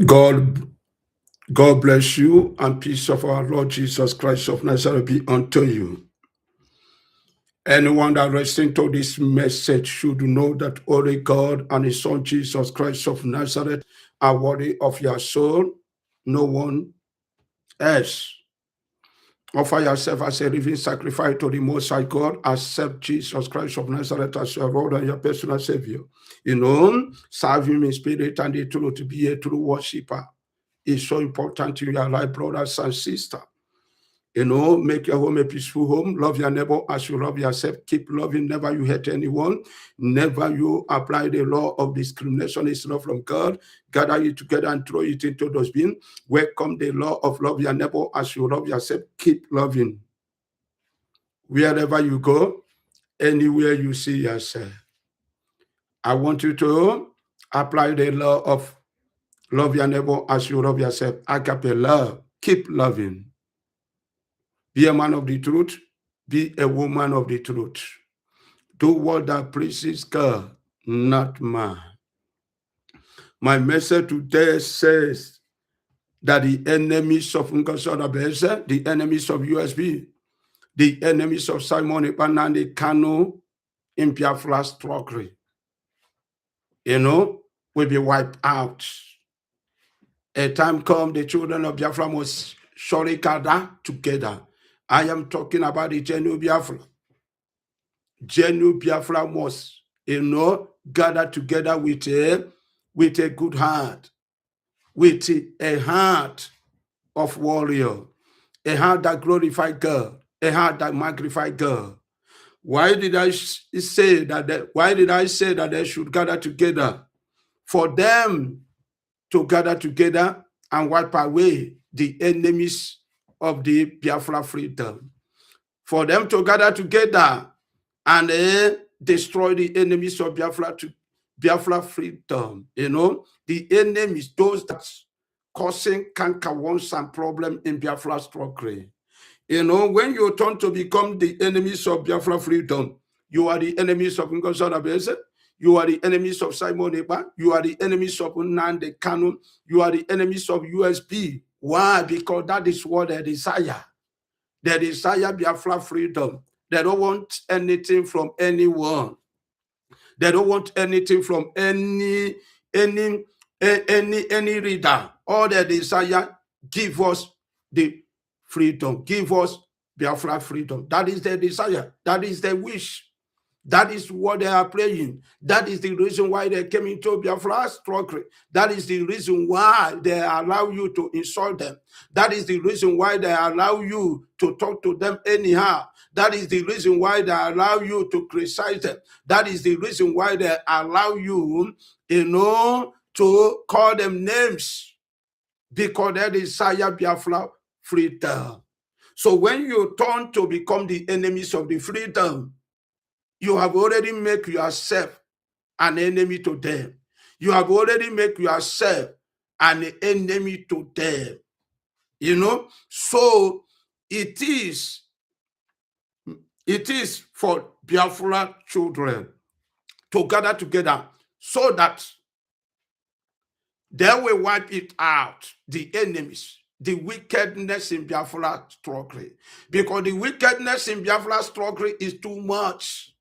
God bless you, and peace of our Lord Jesus Christ of Nazareth be unto you. Anyone that listening to this message should know that only God and His Son Jesus Christ of Nazareth are worthy of your soul, no one else. Offer yourself as a living sacrifice to the Most High God. Accept Jesus Christ of Nazareth as your Lord and your personal Savior. Serve Him in spirit and in truth, to be a true worshiper. Is so important in your life, brothers and sisters. Make your home a peaceful home. Love your neighbor as you love yourself. Keep loving. Never you hate anyone. Never you apply the law of discrimination. It's not from God. Gather it together and throw it into those bins. Welcome the law of love your neighbor as you love yourself. Keep loving. Wherever you go, anywhere you see yourself, I want you to apply the law of love your neighbor as you love yourself. Agape love. Keep loving. Be a man of the truth. Be a woman of the truth. Do what that pleases God, not man. My message today says that the enemies of Ngozi Orabueze, the enemies of USB, the enemies of Simon Ekpa and the Kanu in Biafra struggle, will be wiped out. A time come, the children of Biafra must surely gather together. I am talking about the genuine Biafra. Genuine Biafra must, gather together with a good heart, with a heart of warrior, a heart that glorifies God, a heart that magnifies God. Why did I say that they should gather together? For them to gather together and wipe away the enemies of the Biafra freedom. For them to gather together and destroy the enemies of Biafra freedom. The enemies, those that causing cankerworms and problem in Biafra struggle. When you turn to become the enemies of Biafra freedom, you are the enemies of Ngozi Orabueze, you are the enemies of Simon Ekpa, you are the enemies of Nnamdi Kanu, you are the enemies of USB. Why? Because that is what they desire. They desire Biafra freedom. They don't want anything from anyone. They don't want anything from any reader. All they desire, give us the freedom. Give us Biafra freedom. That is their desire. That is their wish. That is what they are praying. That is the reason why they came into Biafra struggle. That is the reason why they allow you to insult them. That is the reason why they allow you to talk to them anyhow. That is the reason why they allow you to criticize them. That is the reason why they allow you, to call them names. Because they desire Biafra freedom. So when you turn to become the enemies of the freedom, you have already made yourself an enemy to them. You have already made yourself an enemy to them. So it is for Biafra children to gather together so that they will wipe it out, the enemies, the wickedness in Biafra struggle. Because the wickedness in Biafra struggle is too much.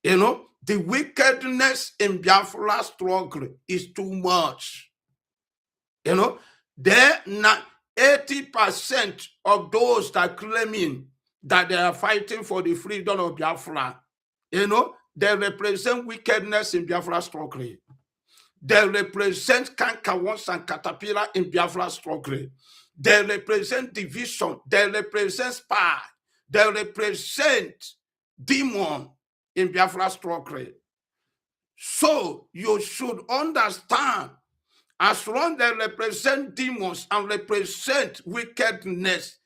The wickedness in Biafra struggle is too much. There 80% of those that claiming that they are fighting for the freedom of Biafra, they represent wickedness in Biafra struggle. They represent cankerworms and caterpillar in Biafra struggle. They represent division. They represent spy. They represent demon in Biafra struggle. So you should understand, as long as they represent demons and represent wickedness,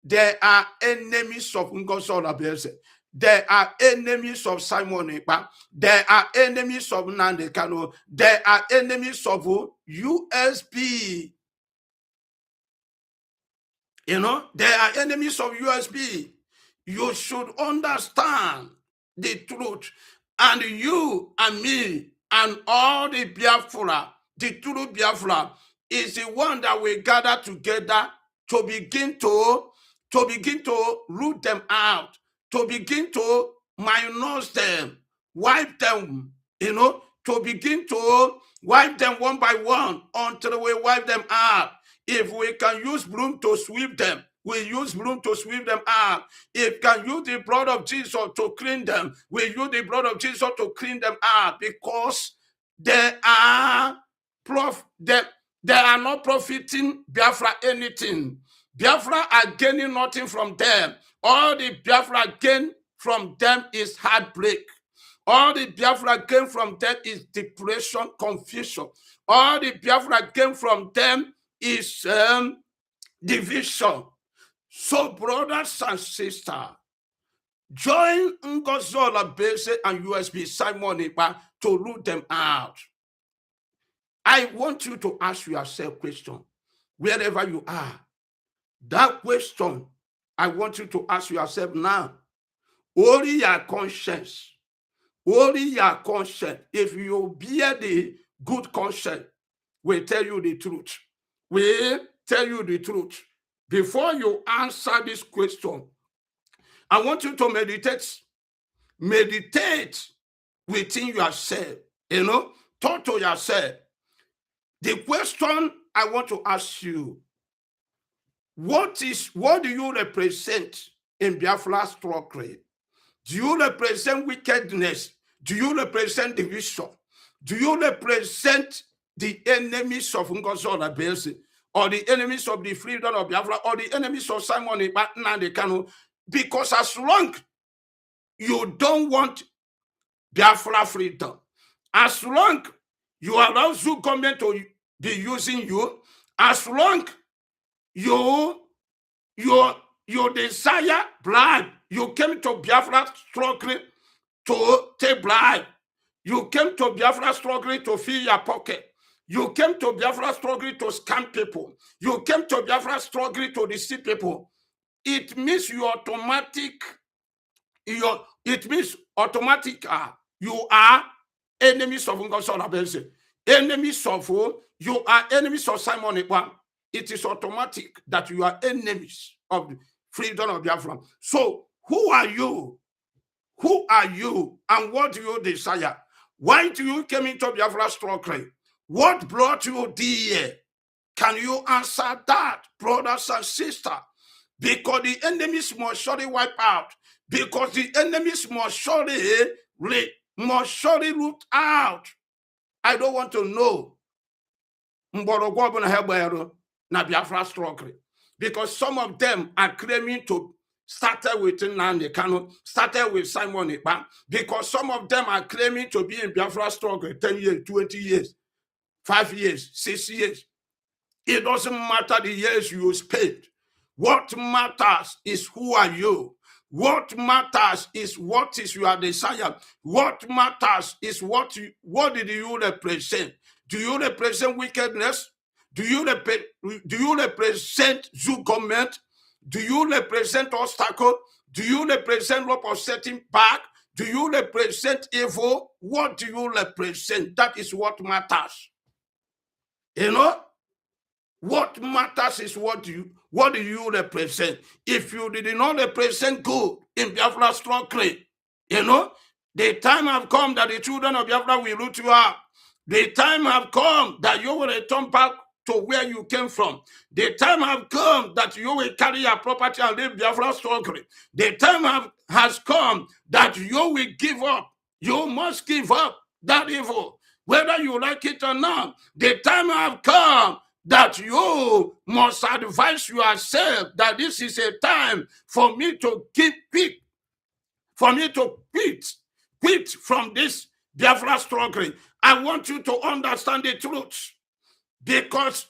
they are enemies of Ngozi Orabueze. They are enemies of Simon Ekpa. They are enemies of Nnamdi Kanu. They are enemies of USB. They are enemies of USB. You should understand the truth. And you and me and all the Biafra, the true Biafra, is the one that we gather together to begin to root them out, to begin to minus them, wipe them, to begin to wipe them one by one until we wipe them out. If we can use broom to sweep them, we use broom to sweep them out. If we can use the blood of Jesus to clean them, we use the blood of Jesus to clean them out, because they are not profiting Biafra anything. Biafra are gaining nothing from them. All the Biafra gain from them is heartbreak. All the Biafra gain from them is depression, confusion. All the Biafra gain from them is division. So, brothers and sisters, join Ngozi Orabueze and USB Simon Ekpa to root them out. I want you to ask yourself a question, wherever you are. That question, I want you to ask yourself now. Only your conscience. Only your conscience. If you bear the good conscience, will tell you the truth. Will tell you the truth. Before you answer this question, I want you to meditate. Meditate within yourself. Talk to yourself. The question I want to ask you, what do you represent in Biafra struggle? Do you represent wickedness? Do you represent division? Do you represent the enemies of Ngozi Orabueze, or the enemies of the freedom of Biafra, or the enemies of Simon Ekpa and Kanu? Because as long you don't want Biafra freedom, as long you allow the government to be using you, as long you desire bribe, you came to Biafra struggling to take bribe. You came to Biafra struggling to fill your pocket. You came to Biafra struggling to scam people. You came to Biafra struggling to deceive people. It means you are enemies of Ngozi Orabueze. Enemies of who? You are enemies of Simon Ekpa. It is automatic that you are enemies of the freedom of Biafra. So, who are you? Who are you? And what do you desire? Why do you come into Biafra struggle? What brought you here? Can you answer that, brothers and sisters? Because the enemies must surely wipe out. Because the enemies must surely root out. I don't want to know na Biafra struggle, because some of them are claiming to started with Nnamdi Kanu, started with Simon Ekpa, because some of them are claiming to be in Biafra struggle 10 years, 20 years, 5 years, 6 years. It doesn't matter the years you spent. What matters is who are you. What matters is what is your desire. What matters is what did you represent? Do you represent wickedness? Do you represent Zoo government? Do you represent obstacle? Do you represent rope of setting back? Do you represent evil? What do you represent? That is what matters. What matters is what do you represent? If you did not represent good in Biafra struggle, the time have come that the children of Biafra will root you out. The time have come that you will return back to where you came from. The time have come that you will carry your property and leave Biafra struggle. The time has come that you will give up. You must give up that evil, whether you like it or not. The time have come that you must advise yourself that this is a time for me to quit from this Biafra struggle. I want you to understand the truth, because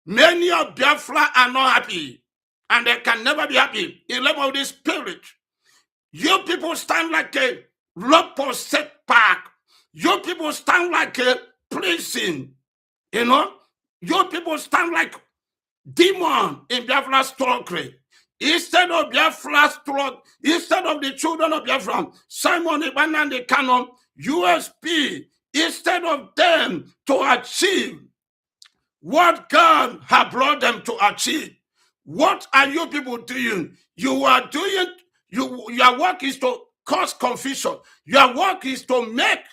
many of Biafra are not happy, and they can never be happy in level of the spirit. You people stand like a rope of setback. You people stand like a prison. You people stand like demon in Biafra struggle. Instead of Biafra struggle, instead of the children of Biafra, Simon Ekpa and Kanu, USB, instead of them to achieve what God has brought them to achieve. What are you people doing? You are doing, your work is to cause confusion. Your work is to make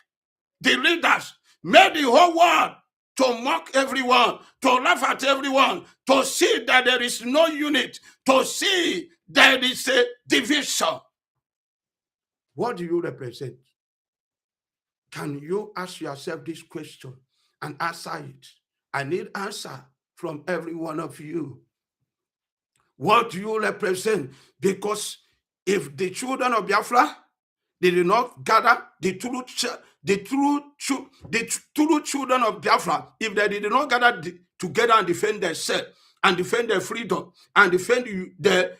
the leaders, make the whole world to mock everyone, to laugh at everyone, to see that there is no unit, to see there is a division. What do you represent? Can you ask yourself this question and answer it? I need answer from every one of you. What do you represent? Because if the children of Biafra, they did not gather, the true children of Biafra, if they did not gather together and defend themselves, and defend their freedom, and defend the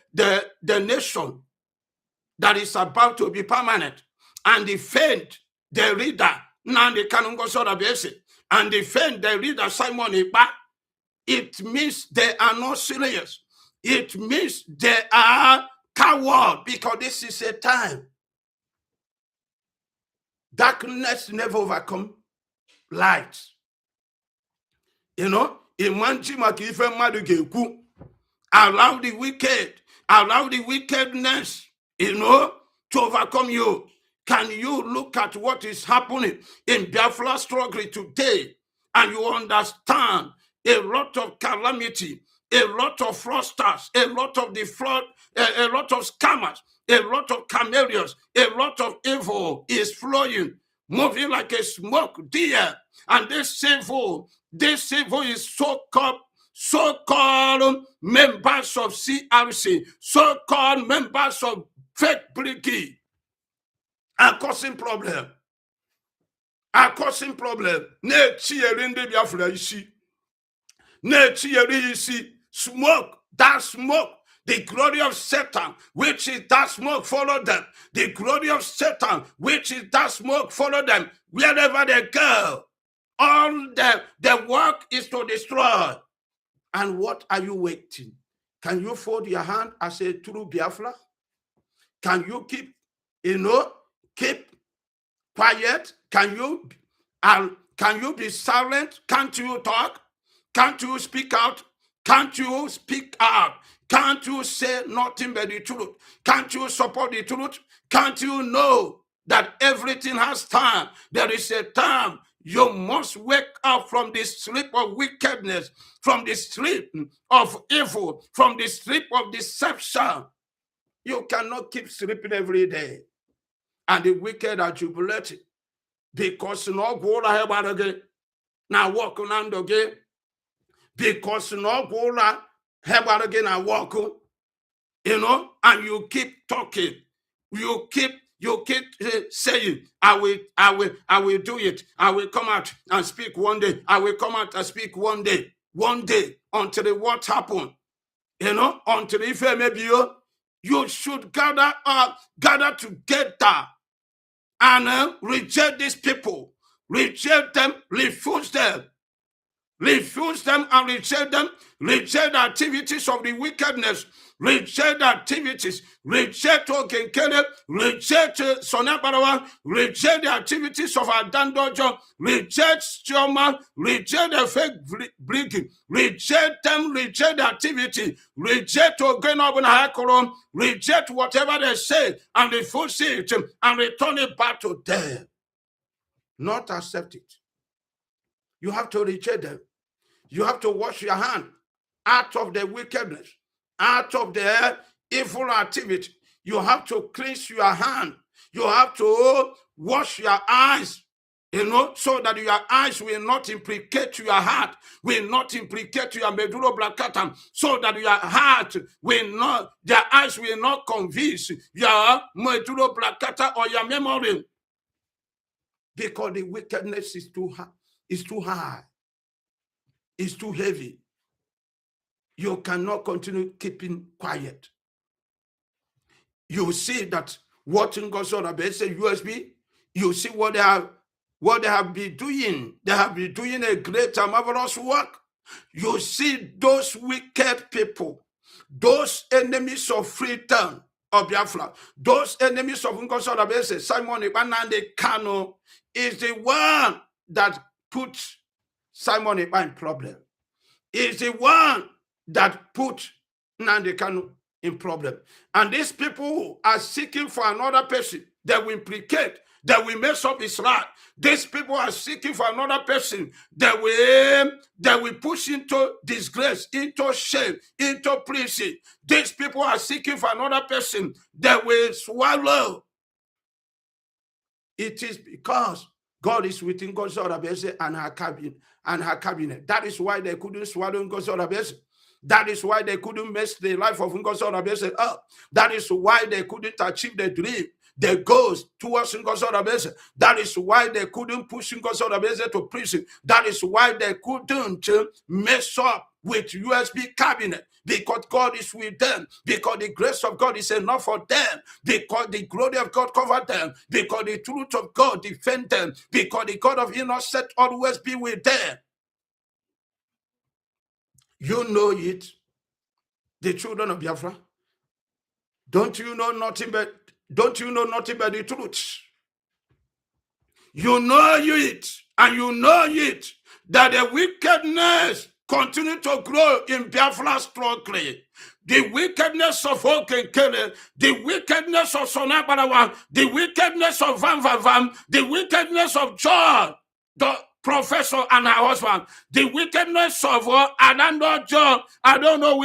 nation that is about to be permanent, and defend the leader, Kanu and Ngozi Orabueze, and defend the leader, Simon Ekpa, it means they are not serious. It means they are coward, because this is a time. Darkness never overcome light. You know, allow the wicked, allow the wickedness, to overcome you. Can you look at what is happening in Biafra struggle today, and you understand a lot of calamity, a lot of fraudsters, a lot of a lot of scammers, a lot of chameleons, a lot of evil is flowing, moving like a smoke deer. And this evil is so-called members of CRC, so-called members of fake brigade, are causing problem. Smoke, that smoke, the glory of Satan, which is that smoke, follow them. The glory of Satan, which is that smoke, follow them. Wherever they go, all the work is to destroy. And what are you waiting? Can you fold your hand as a true Biafra? Can you keep quiet? Can you be silent? Can't you talk? Can't you speak out? Can't you speak out? Can't you say nothing but the truth? Can't you support the truth? Can't you know that everything has time? There is a time. You must wake up from the sleep of wickedness, from the sleep of evil, from the sleep of deception. You cannot keep sleeping every day. And the wicked are jubilating. Because no go again. Now walk on again. Because no go again and walk, and you keep talking. You keep saying, I will do it. I will come out and speak one day. I will come out and speak one day, until what happened, until if maybe you should gather together and reject these people, reject them, refuse them and reject them, reject the activities of the wickedness, reject the activities, reject Okenkele, reject Sonabarawa, reject the activities of Adandojo, reject Stioma, reject the fake brigade, reject them, reject the activity, reject Ogenobunahakoro, reject whatever they say, and refuse it and return it back to them. Not accept it. You have to reject them. You have to wash your hand out of the wickedness, out of the evil activity. You have to cleanse your hand. You have to wash your eyes, so that your eyes will not implicate your heart, will not implicate your medulla oblongata, so that your heart will not, your eyes will not convince your medulla oblongata or your memory. Because the wickedness is too high. It's too high. It's too heavy. You cannot continue keeping quiet. You see that what Ngozi Orabueze USB, you see what they have been doing. They have been doing a great and marvelous work. You see those wicked people, those enemies of freedom of Biafra, those enemies of Ngozi Orabueze, Simon Ekpa and Kanu, is the one that puts Simon Ekpa in problem. is the one that put Nnamdi Kanu in problem. And these people are seeking for another person that will implicate, that will mess up his life. These people are seeking for another person that will push into disgrace, into shame, into prison. These people are seeking for another person that will swallow. It is because God is within Ngozi Orabueze and her cabinet. That is why they couldn't swallow Ngozi Orabueze. That is why they couldn't mess the life of Ngozi Orabueze up. That is why they couldn't achieve the dream, the goals towards Ngozi Orabueze. That is why they couldn't push Ngozi Orabueze to prison. That is why they couldn't mess up with USB cabinet. Because God is with them, because the grace of God is enough for them, because the glory of God covered them, because the truth of God defend them, because the God of innocence always be with them. You know it, the children of Biafra. Don't you know nothing but the truth? You know it, and you know it, that the wickedness continue to grow in Biafra struggle. The wickedness of Okenkele, the wickedness of Sonabarawa, the wickedness of Van Van, the wickedness of John, the professor and her husband, the wickedness of Anando John, I don't know,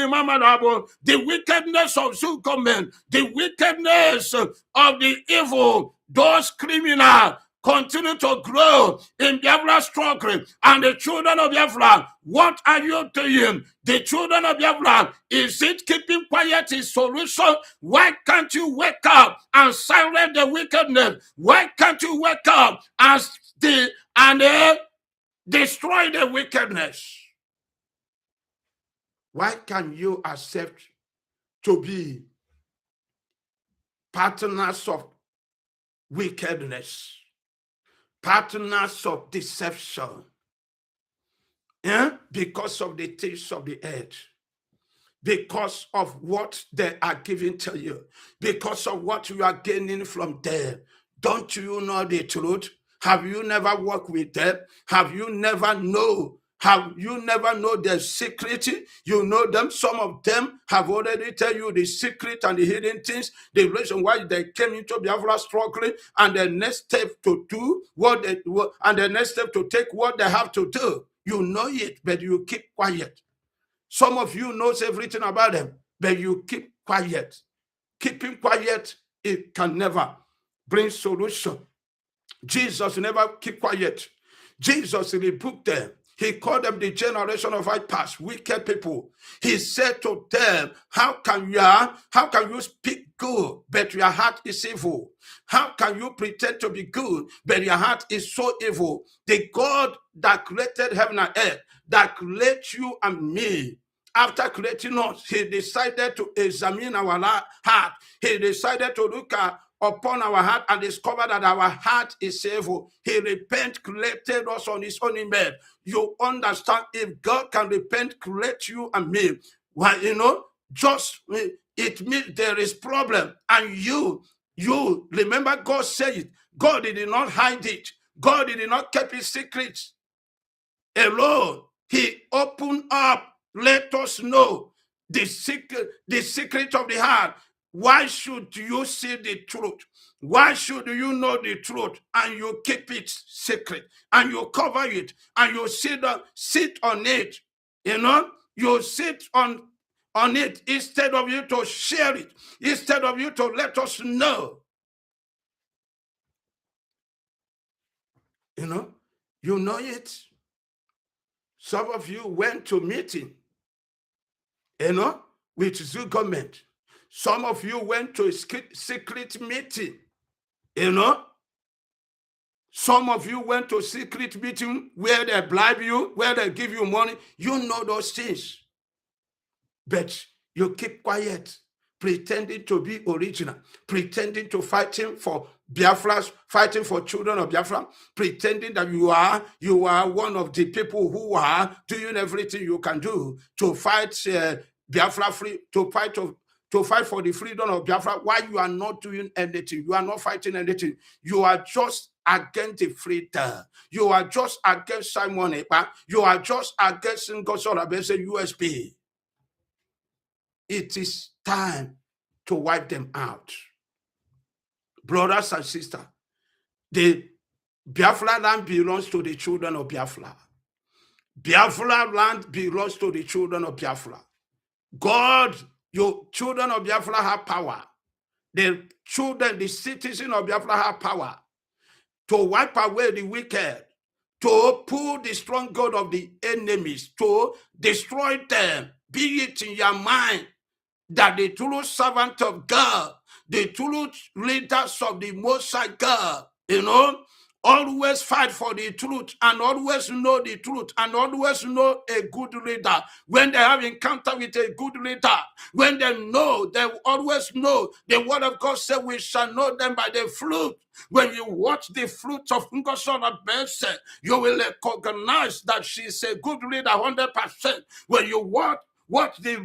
the wickedness of Zukomen, the wickedness of the evil, those criminals, continue to grow in Biafra struggle. And the children of Biafra, what are you doing? The children of Biafra, is it keeping quiet is solution? Why can't you wake up and silence the wickedness? Why can't you wake up and destroy the wickedness? Why can you accept to be partners of wickedness? Partners of deception, because of the things of the earth, because of what they are giving to you, because of what you are gaining from them. Don't you know the truth? Have you never worked with them? Have you never know? Have you never know their secret? You know them. Some of them have already tell you the secret and the hidden things, the reason why they came into Biafra struggling, and the next step to do and the next step to take what they have to do. You know it, but you keep quiet. Some of you knows everything about them, but you keep quiet. Keeping quiet, it can never bring solution. Jesus never keep quiet. Jesus rebuked them. He called them the generation of vipers, wicked people. He said to them, how can you speak good, but your heart is evil? How can you pretend to be good, but your heart is so evil? The God that created heaven and earth, that created you and me, after creating us, he decided to examine our heart. He decided to look upon our heart and discover that our heart is evil. He created us on his own image. You understand, if God can create you and me, well, it means there is problem. And you remember God said it. God did not hide it. God did not keep his secrets alone. He opened up, let us know the secret of the heart. Why should you see the truth? Why should you know the truth and you keep it secret and you cover it and you sit on it? You sit on it instead of you to share it, instead of you to let us know. You know it. Some of you went to meeting, with the government. Some of you went to a secret meeting, Some of you went to a secret meeting where they bribe you, where they give you money. You know those things. But you keep quiet, pretending to be original, pretending to fighting for Biafra, fighting for children of Biafra, pretending that you are one of the people who are doing everything you can do to fight Biafra free, to fight for the freedom of Biafra. Why you are not doing anything? You are not fighting anything. You are just against the freedom. You are just against Simon Ekpa. You are just against Ngozi Orabueze USB. It is time to wipe them out. Brothers and sisters, the Biafra land belongs to the children of Biafra. Biafra land belongs to the children of Biafra. God, your children of Biafra have power. The children, the citizens of Biafra have power to wipe away the wicked, to pull the stronghold of the enemies, to destroy them. Be it in your mind that the true servant of God, the true leaders of the Most High God, always fight for the truth and always know the truth and always know a good leader. When they have encounter with a good leader, when they know, they always know. The word of God said, we shall know them by the fruit. When you watch the fruit of Ngozi Orabueze, you will recognize that she's a good leader 100%. When you watch the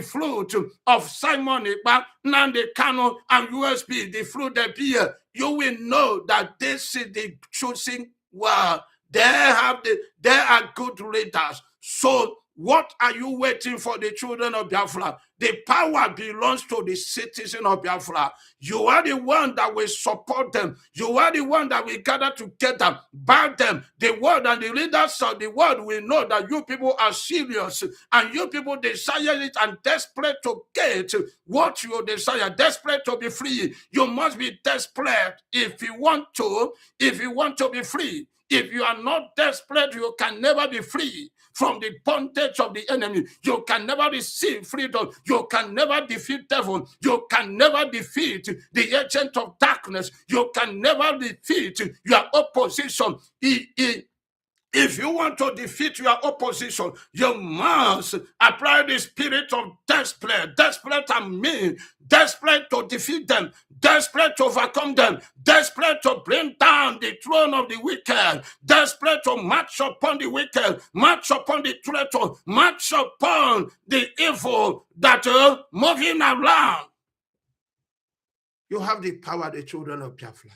fruit of Simon Ekpa, Kanu and USB, the fruit they bear, you will know that this is the choosing world. They are good leaders. So what are you waiting for, the children of Biafra? The power belongs to the citizen of Biafra. You are the one that will support them. You are the one that will gather together, back them. The world and the leaders of the world will know that you people are serious and you people desire it and desperate to get what you desire, desperate to be free. You must be desperate if you want to be free. If you are not desperate, you can never be free from the bondage of the enemy. You can never receive freedom. You can never defeat devil. You can never defeat the agent of darkness. You can never defeat your opposition. If you want to defeat your opposition, you must apply the spirit of desperate. Desperate and mean. Desperate to defeat them. Desperate to overcome them. Desperate to bring down the throne of the wicked. Desperate to march upon the wicked. March upon the traitor. March upon the evil that are moving around. You have the power, the children of Biafra.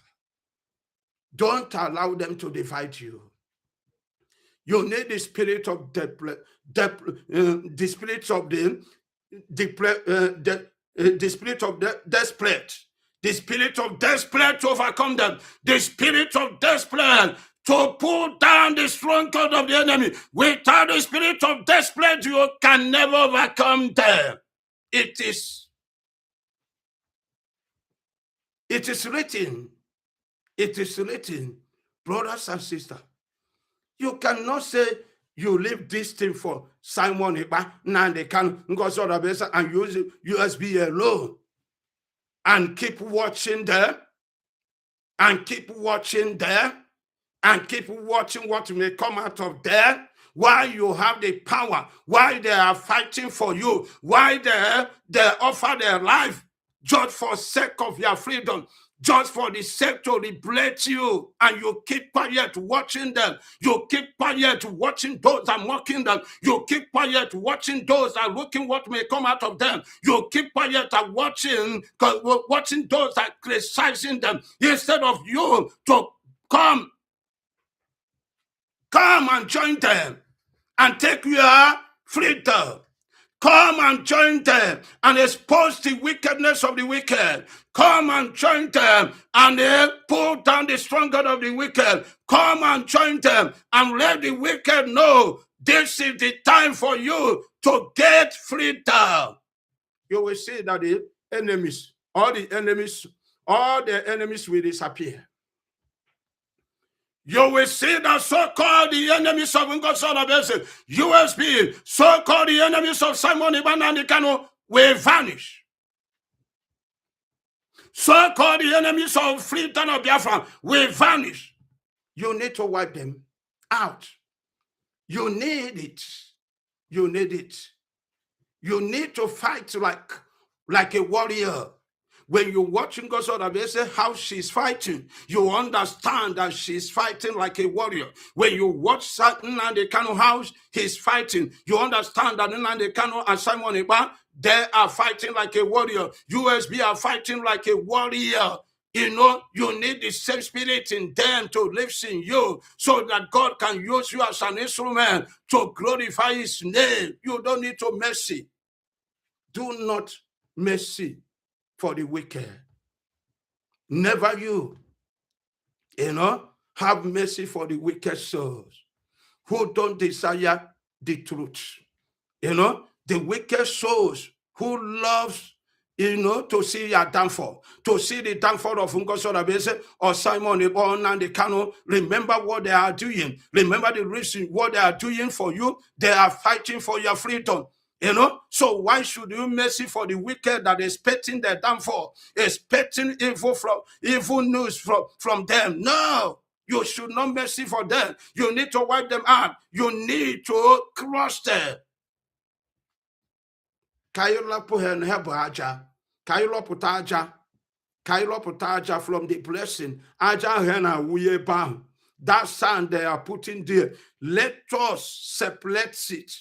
Don't allow them to divide you. You need the spirit of the spirit of the spirit of desperate, the spirit of desperate to overcome them, the spirit of desperate to pull down the stronghold of the enemy. Without the spirit of desperate, you can never overcome them. It is written. It is written, brothers and sisters. You cannot say you leave this thing for Simon Ekpa, Kanu, Ngozi Orabueze, and use USB alone, and keep watching them, and keep watching them, and keep watching what may come out of there. Why you have the power? Why they are fighting for you? Why they offer their life just for sake of your freedom? Just for the sake to liberate you, and you keep quiet watching them. You keep quiet watching those that are mocking them. You keep quiet watching those that are looking what may come out of them. You keep quiet and watching those that are criticizing them, instead of you to come and join them and take your freedom. Come and join them and expose the wickedness of the wicked. Come and join them and pull down the stronghold of the wicked. Come and join them and let the wicked know this is the time for you to get freedom. You will see that the enemies, all the enemies will disappear. You will see that so-called the enemies of Ngozi Orabueze, USB, so-called the enemies of Simon Ekpa and Kanu will vanish. So-called the enemies of freedom of Biafra will vanish. You need to wipe them out. You need it. You need it. You need to fight like a warrior. When you're watching Ngozi Orabueze, how she's fighting, you understand that she's fighting like a warrior. When you watch Nnamdi Kanu, how he's fighting, you understand that Nnamdi Kanu and Simon Ekpa, they are fighting like a warrior. USB are fighting like a warrior. you need the same spirit in them to live in you so that God can use you as an instrument to glorify his name. You don't need to mercy. Do not mercy for the wicked. Never you have mercy for the wicked souls who don't desire the truth. The wicked souls who loves, to see your downfall, to see the downfall of Ngozi Orabueze or Simon Ekpa and the Kanu. Remember what they are doing. Remember the reason what they are doing for you. They are fighting for your freedom. So why should you mercy for the wicked that is expecting their downfall, expecting evil news from them? No, you should not mercy for them. You need to wipe them out. You need to crush them. From the blessing. That sand they are putting there. Let us separate it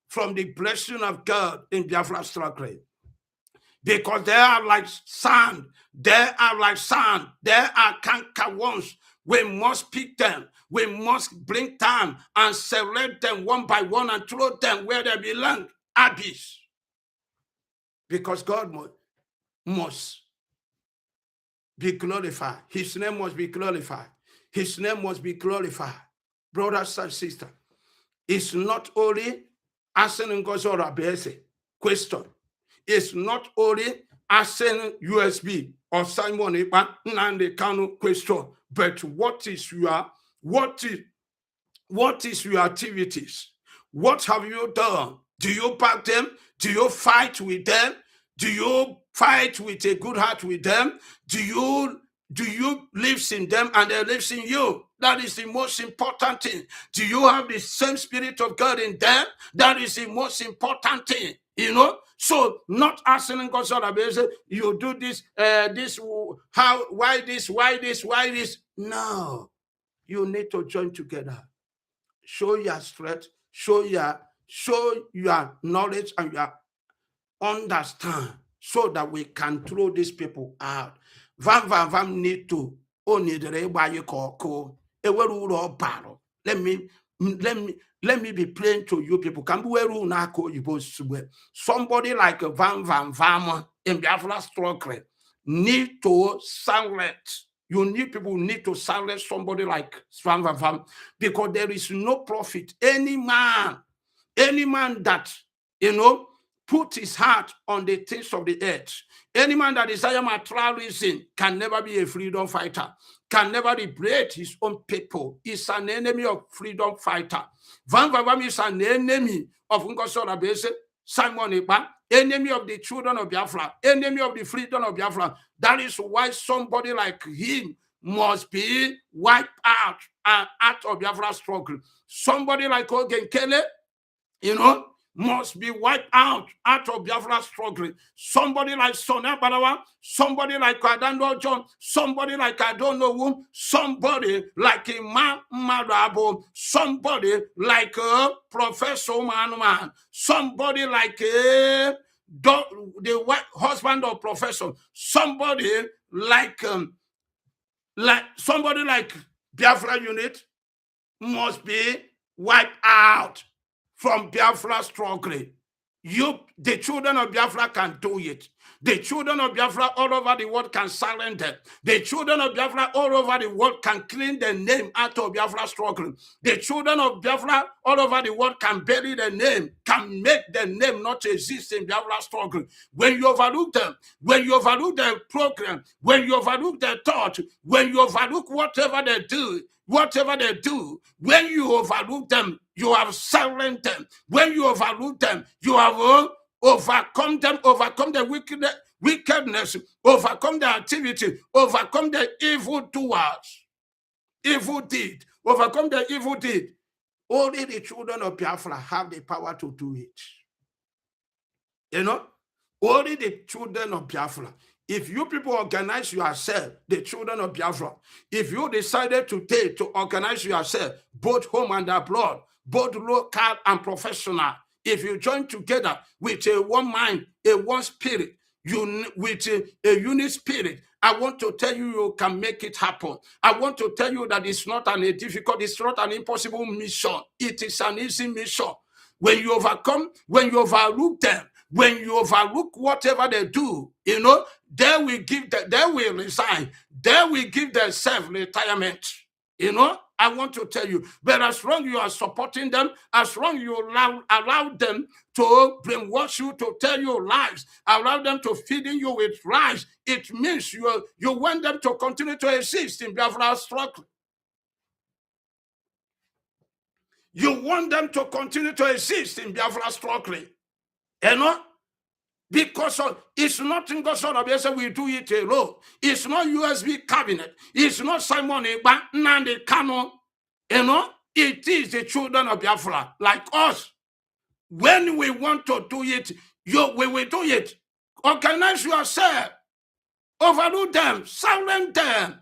from the blessing of God in Biafra struggle. Because they are like sand. They are like sand. They are canker worms. We must pick them. We must bring them and select them one by one and throw them where they belong. Abyss. Because God must be glorified. His name must be glorified. His name must be glorified. Brothers and sisters, it's not only asking Ngozi Orabueze question. It's not only asking USB or Simon Ekpa and the Kanu question, but what is your activities? What have you done? Do you back them? Do you fight with them? Do you fight with a good heart with them? Do you live in them and they live in you? That is the most important thing. Do you have the same spirit of God in them? That is the most important thing. So not asking Ngozi Orabueze, you do this, why this? No. You need to join together. Show your strength, show your knowledge and your understand so that we can throw these people out. Vam need to only the let me be plain to you people. Somebody like Vam in Biafra struggle need to silence. People need to silence somebody like Vam because there is no profit. Any man that put his heart on the things of the earth. Any man that desires materialism can never be a freedom fighter, can never liberate his own people. He's an enemy of freedom fighter. Vam is an enemy of Ngozi Orabueze, Simon Ekpa, enemy of the children of Biafra, enemy of the freedom of Biafra. That is why somebody like him must be wiped out of Biafra struggle. Somebody like Ogen Kele, must be wiped out of Biafra struggle. Somebody like Sonia Balawa, somebody like I don't know John, somebody like I don't know whom, somebody like Imam Marabo, somebody like Professor Man, somebody like the husband of Professor, somebody like Biafra unit must be wiped out from Biafra struggle. The children of Biafra can do it. The children of Biafra all over the world can silence them. The children of Biafra all over the world can clean the name out of Biafra struggle. The children of Biafra all over the world can bury the name, can make the name not exist in Biafra struggle. When you overlook them, when you overlook their program, when you overlook their thought, when you overlook whatever they do, when you overlook them, you have silenced them. When you overlook them, you have overcome them, overcome the wickedness, overcome the activity, overcome the evil doers, evil deed, overcome the evil deed. Only the children of Biafra have the power to do it. Only the children of Biafra. If you people organize yourself, the children of Biafra, if you decided today to organize yourself, both home and abroad, both local and professional, if you join together with a one mind, a one spirit, with a unit spirit, I want to tell you, you can make it happen. I want to tell you that it's not it's not an impossible mission. It is an easy mission. When you overcome, when you overlook them, when you overlook whatever they do, they will resign. They will give themselves retirement. I want to tell you, but as long as you are supporting them, as long as you allow them to brainwash you, to tell you lies, allow them to feed you with lies, it means you want them to continue to exist in Biafra struggle. You want them to continue to exist in Biafra struggle. Because it's not Ngozi Orabueze we do it alone. It's not USB cabinet. It's not Simon Ekpa, Nandi Kanu. It is the children of Biafra, like us. When we want to do it, we will do it. Organize yourself. Overlook them. Silence them.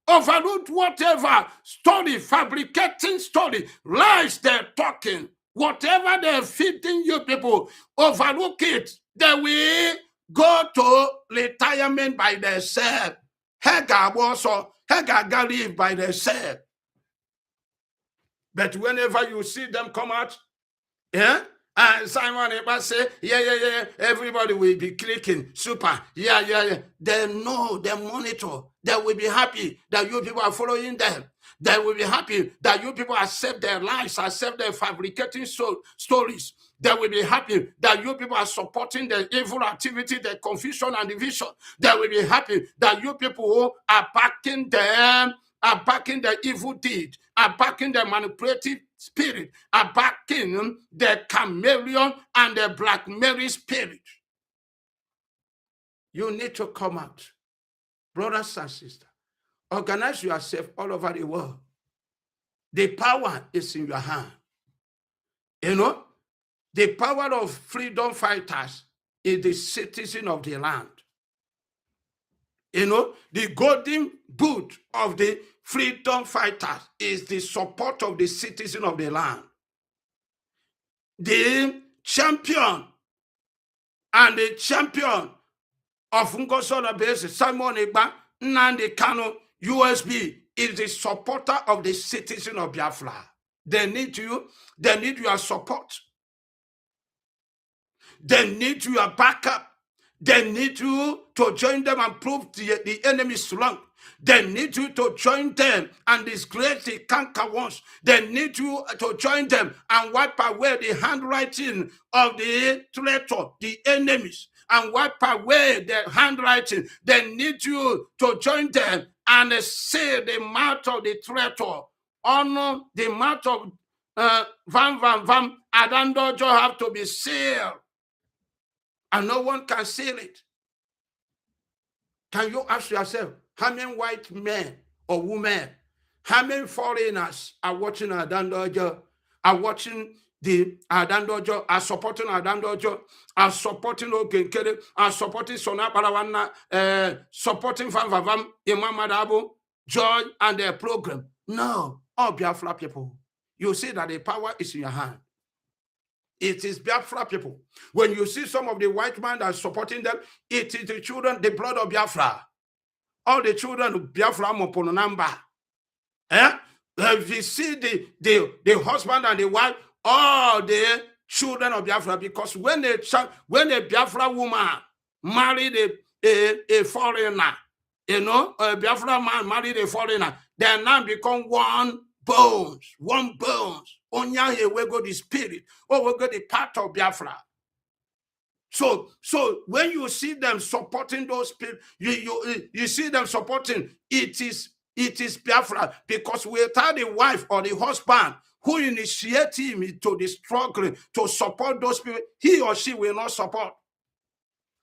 Overlook whatever story, fabricating story, lies they're talking. Whatever they're feeding you people, overlook it. They will go to retirement by themselves. Hagar got live by themselves. But whenever you see them come out, and Simon Ekpa say, yeah, everybody will be clicking, super, yeah. They know, they monitor. They will be happy that you people are following them. They will be happy that you people accept their lies, accept their fabricating stories. They will be happy that you people are supporting the evil activity, the confusion and division. They will be happy that you people are backing them, are backing the evil deed, are backing the manipulative spirit, are backing the chameleon and the blackmailing spirit. You need to come out. Brothers and sisters, organize yourself all over the world. The power is in your hand. The power of freedom fighters is the citizen of the land. The golden boot of the freedom fighters is the support of the citizen of the land. The champion and the champion of Ngozi Orabueze, Simon Ekpa, Nnamdi Kanu, USB, is the supporter of the citizen of Biafra. They need you. They need your support. They need your backup. They need you to join them and prove the enemy's wrong. They need you to join them and disgrace the canker ones. They need you to join them and wipe away the handwriting of the traitor, the enemies, and wipe away their handwriting. They need you to join them and seal the mouth of the traitor. Honor the mouth of Vam Adandojo have to be sealed. And no one can seal it. Can you ask yourself, how many white men or women, how many foreigners are watching Adandojo, are watching the Adandojo, are supporting Adandojo, are supporting Okenkere, are supporting Sona Parawana, supporting Vam Imam Madabu, Joy, and their program? No, all Biafra people. You see that the power is in your hand. It is Biafra people. When you see some of the white men that are supporting them, it is the children, the blood of Biafra. All the children of Biafra Mopononamba. If you see the husband and the wife, all the children of Biafra, because when a Biafra woman married a foreigner, a Biafra man married a foreigner, they now become one bones. Onya here we go the spirit, or we go the part of Biafra. So when you see them supporting those people, you see them supporting, it is Biafra, because without the wife or the husband who initiate him to the struggle to support those people, he or she will not support.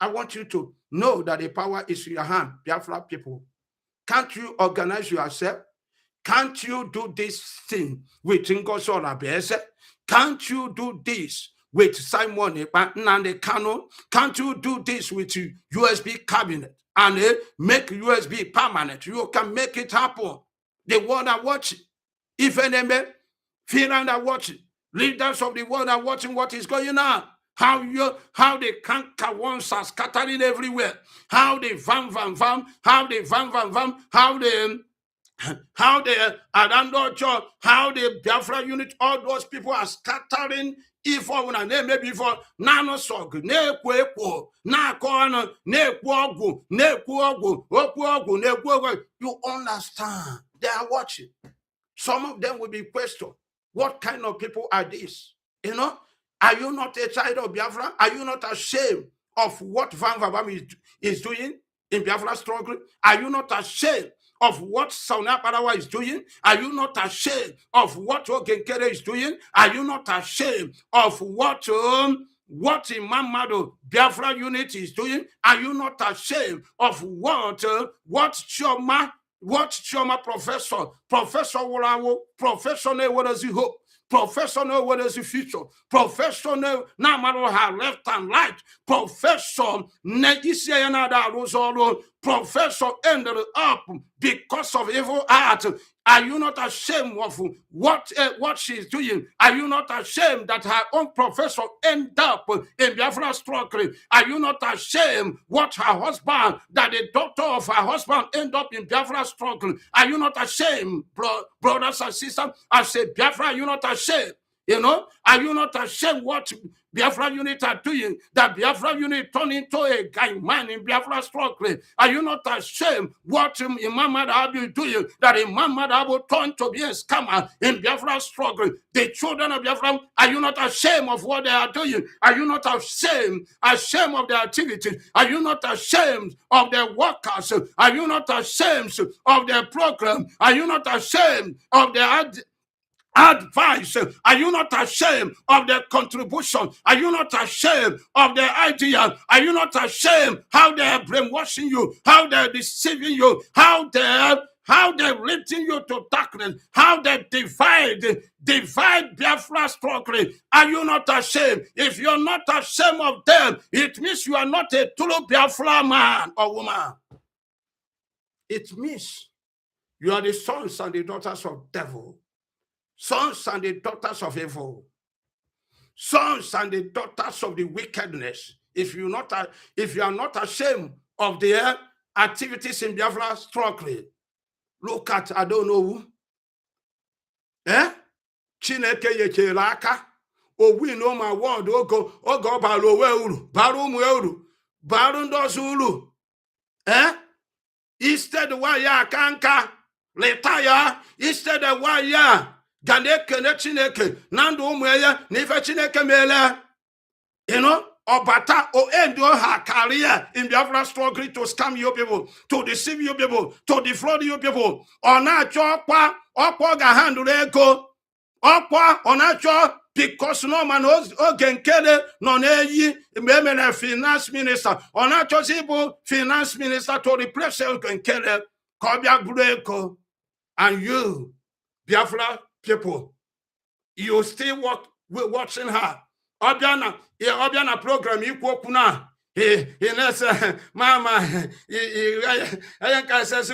I want you to know that the power is in your hand, Biafra people. Can't you organize yourself? Can't you do this thing with Ngozi Orabueze? Can't you do this with Simon Ekpa, Nnamdi Kanu? Can't you do this with USB cabinet and make USB permanent? You can make it happen. The world are watching. If enemy, Finland are watching. Leaders of the world are watching what is going on. how the canker worms are scattering everywhere, how they vam, how they vam, how the Adandocho, how the Biafra unit, all those people are scattering ifo na name before nano sog na-ekwu ekwo na-akọ ọnụ na-ekwu ọgwụ na-ekwu ọgwụ okwu ọgwụ na-ekwu ọgwụ. You understand? They are watching. Some of them will be questioned. What kind of people are these? You know, are you not a child of Biafra? Are you not ashamed of what Van Vabam is doing in Biafra struggle? Are you not ashamed of what Sauna Parawa is doing? Are you not ashamed of what Ogenkere is doing? Are you not ashamed of what Imam Mado Biafra unit is doing? Are you not ashamed of what Choma Professor Wolawo, Professional, what does he hope? Professional, what is the future? Professional, no matter how left and right. Professional, professor ended up because of evil art. Are you not ashamed of what she's doing? Are you not ashamed that her own professor ended up in Biafra struggle? Are you not ashamed what her husband, that the daughter of her husband ended up in Biafra struggle? Are you not ashamed, brothers and sisters? I say, Biafra, are you not ashamed? You know, are you not ashamed what Biafra unit are doing? That Biafra unit turned into a guy man in Biafra struggle. Are you not ashamed what Imam Madabu is doing? That Imam Madabu turned to be a scammer in Biafra struggle. The children of Biafra, are you not ashamed of what they are doing? Are you not ashamed of their activities? Are you not ashamed of their workers? Are you not ashamed of their program? Are you not ashamed of their advice? Are you not ashamed of their contribution? Are you not ashamed of their idea? Are you not ashamed how they are brainwashing you, how they're deceiving you, how they're leading you to darkness, how they divide Biafra struggle? Are you not ashamed? If you're not ashamed of them, it means you are not a true Biafra man or woman. It means you are the sons and the daughters of devil. Sons and the daughters of evil, sons and the daughters of the wickedness. If you are not ashamed of their activities in Biafra struggle, look at, I don't know who. Chineke yekere aka, owi no my word, ogo balo we uru, baru mu uru, baru ndozu uru. Instead wa ya kanka, letaya, instead wa ya Ganeke ne Chineke, Nando Umweya, Nifa Chineke Mele, you know, Obata o end her career in Biafra struggle to scam you people, to deceive you people, to defraud you people. Ona chokwa, okwa ga handle ego, okwa ona chok, because no man ogenkele no neyi memele finance minister. Ona chosibo finance minister to replace ogenkele, kobia breko, and you, Biafra people, you still watching her. Obiana program equal kuna. He mama,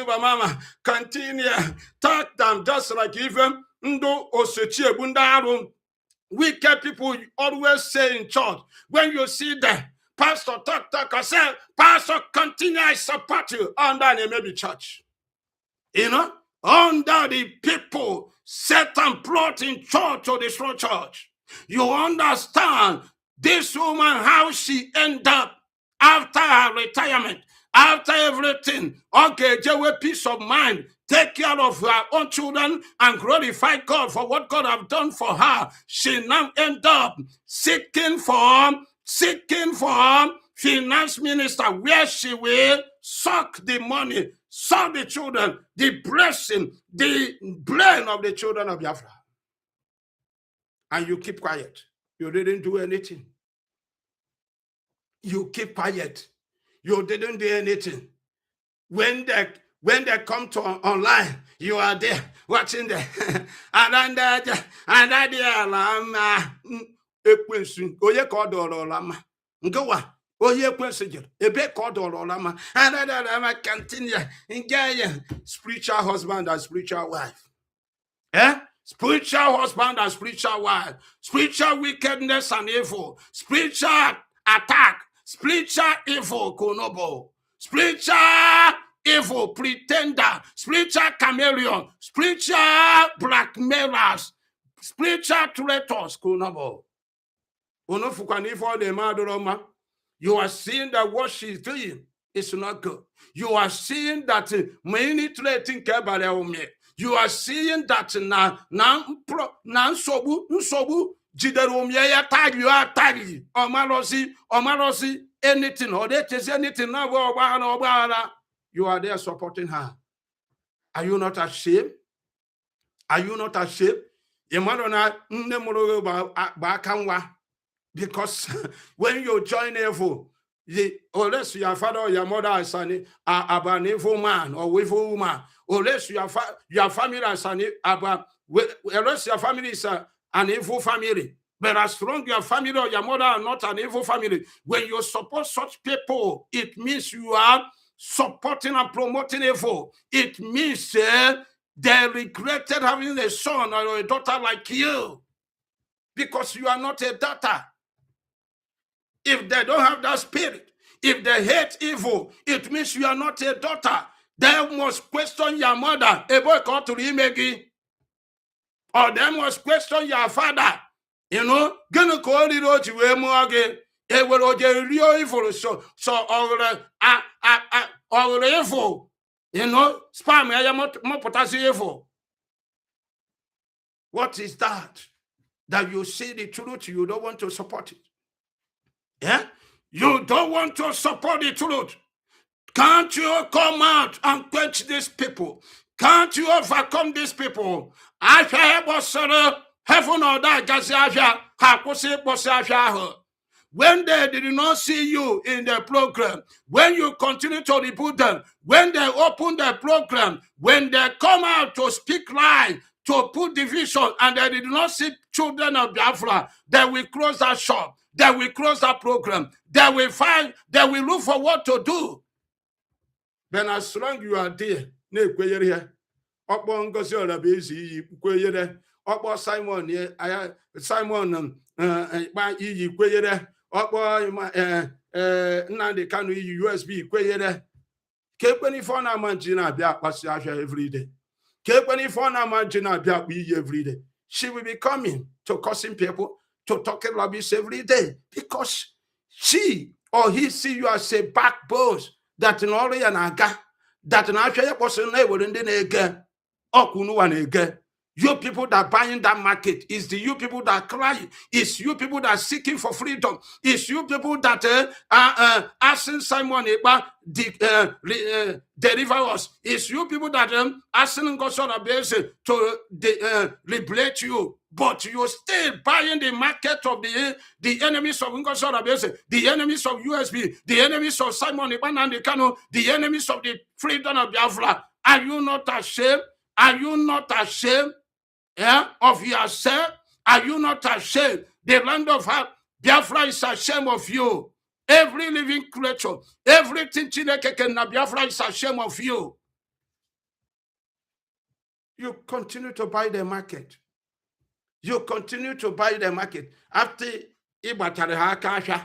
mama, continue. Talk them just like even Ndo Osechi Bundarum. Wicked people always say in church, when you see the pastor talk, I say, Pastor, continue, I support you under the maybe church. You know? Under the people set and plot in church to destroy church. You understand this woman, how she ended up after her retirement, after everything. Okay, with peace of mind, take care of her own children and glorify God for what God have done for her. She now end up seeking for finance minister where she will suck the money, suck the children, the blessing, the blame of the children of Biafra. And you keep quiet. You didn't do anything. You keep quiet. You didn't do anything. When they come to online, you are there watching them. And then Oye kwesijir ebe kodoro lama and continue engage spiritual husband and spiritual wife. spiritual husband and spiritual wife, spiritual wickedness and evil, spiritual attack, spiritual evil, konobo, spiritual evil pretender, spiritual chameleon, spiritual blackmailers, spiritual traitors, konobo. You are seeing that what she's doing is not good. You are seeing that many threatening me. You are seeing that na nsobu jiderum ya tag you are tag omarosi anything or that is anything now you are there supporting her. Are you not ashamed? Are you not ashamed? Because when you join evil, unless your father or your mother is an evil man or evil woman, unless your family is unless your family is an evil family, but as strong your family or your mother are not an evil family, when you support such people, it means you are supporting and promoting evil. It means they regretted having a son or a daughter like you because you are not a daughter. If they don't have that spirit, if they hate evil, it means you are not a daughter. They must question your mother, a boy called to Imegi, or they must question your father. You know, gonna call it what you were more again. It will real evil, so or evil, you know, spam, I am more potassium evil. What is that? That you see the truth, you don't want to support it. Yeah? You don't want to support the truth. Can't you come out and quench these people? Can't you overcome these people? Heaven or that, when they did not see you in the program, when you continue to report them, when they open the program, when they come out to speak lies, to put division, and they did not see children of Biafra, they will close that shop, they will close that program, they will look for what to do. Then as long you are there, Ngozi Orabueze kweyere, Simon Ekpa kweyere, Kanu and USB kweyere. Kepeni for na manjina bia kwasi every day. Kepeni for na manjina bia every day. She will be coming to cursing people, to talking rubbish every day, because she or he see you as a backbone that in all an aga, that an actual person never in the again. You people that buying that market, is the you people that cry, is you people that seeking for freedom, is you people that are asking Simon Ekpa deliver us, is you people that asking Ngozi Orabueze to liberate you, but you're still buying the market of the enemies of Ngozi Orabueze, the enemies of USB, the enemies of Simon Ekpa and Kanu, the enemies of the freedom of Biafra. Are you not ashamed? Are you not ashamed of yourself? Are you not ashamed? The land of Biafra is ashamed of you. Every living creature, everything Biafra is ashamed of you. You continue to buy the market. You continue to buy the market. After Ibatare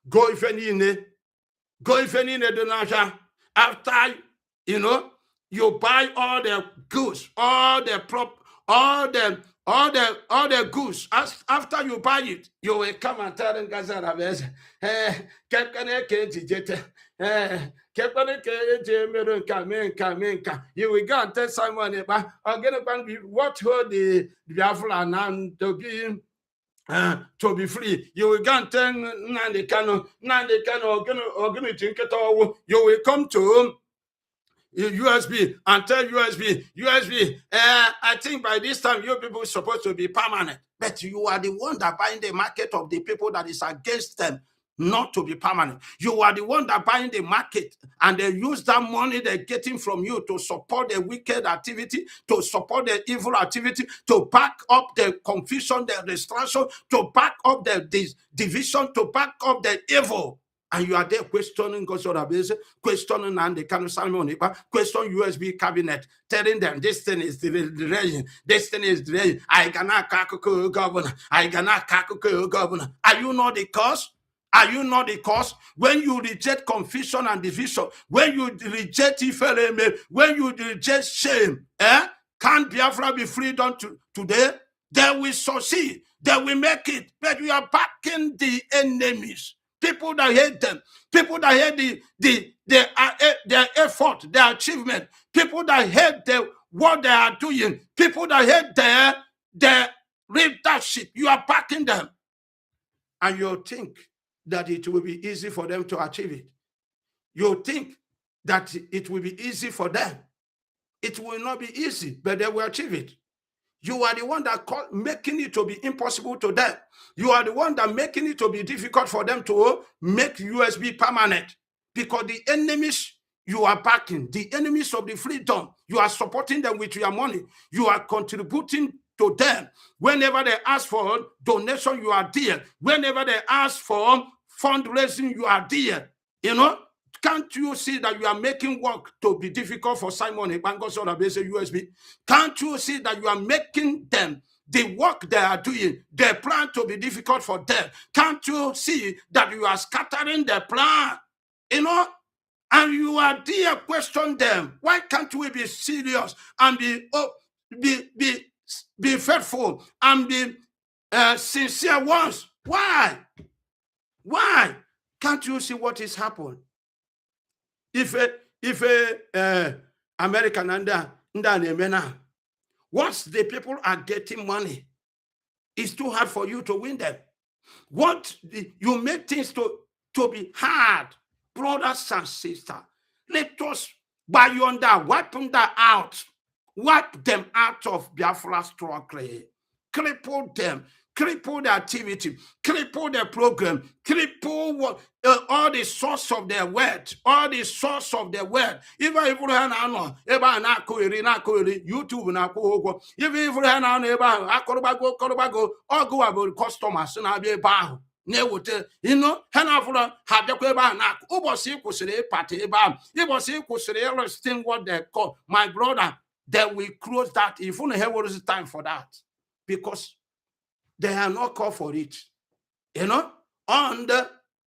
go if any donation. After, you buy all the goods, all the goods. After you buy it, you will come and tell them, you will go and tell someone about what hold the Biafra and to be free. You will go and tell Kanu, you will come to USB and tell USB, I think by this time you people are supposed to be permanent, but you are the one that buying the market of the people that is against them not to be permanent. You are the one that buying the market, and they use that money they're getting from you to support the wicked activity, to support the evil activity, to back up the confusion, the destruction, to back up the division, to back up the evil. And you are there questioning Ngozi Orabueze, questioning Kanu and Ekpa, question USB cabinet, telling them this thing is the this thing is the I cannot governor, I cannot governor. Are you not the cause? Are you not the cause? When you reject confusion and division, when you reject ifele, when you reject shame, can Biafra be freed today? They will succeed. They will make it. But we are backing the enemies. People that hate them, people that hate their effort, their achievement, people that hate what they are doing, people that hate their leadership. You are backing them. And you think that it will be easy for them to achieve it. You think that it will be easy for them. It will not be easy, but they will achieve it. You are the one that making it to be impossible to them. You are the one that making it to be difficult for them to make USB permanent. Because the enemies you are backing, the enemies of the freedom, you are supporting them with your money. You are contributing to them. Whenever they ask for donation, you are there. Whenever they ask for fundraising, you are there. You know? Can't you see that you are making work to be difficult for Simon Ekpa, Ngozi Orabueze, USB? Can't you see that you are making them, the work they are doing, their plan to be difficult for them? Can't you see that you are scattering their plan? You know? And you are there question them. Why can't we be serious and be faithful and be sincere ones? Why? Why? Can't you see what is happening? If American and once the people are getting money, it's too hard for you to win them. You make things to be hard, brothers and sisters. Let us buy yonder, wipe them out, wipe them out of Biafra struggle, cripple them. Cripple the activity, cripple the program, cripple all the source of their word, all the source of their word. Even if you have YouTube na ko, even if you have akorobago, all go about customers na be ba. You know, Hanafura had the Queba, Ubosi Kusere party about, Ibosi Kusere thing what they call my brother. They will close that if only have what is the time for that. Because they are not called for it, you know. And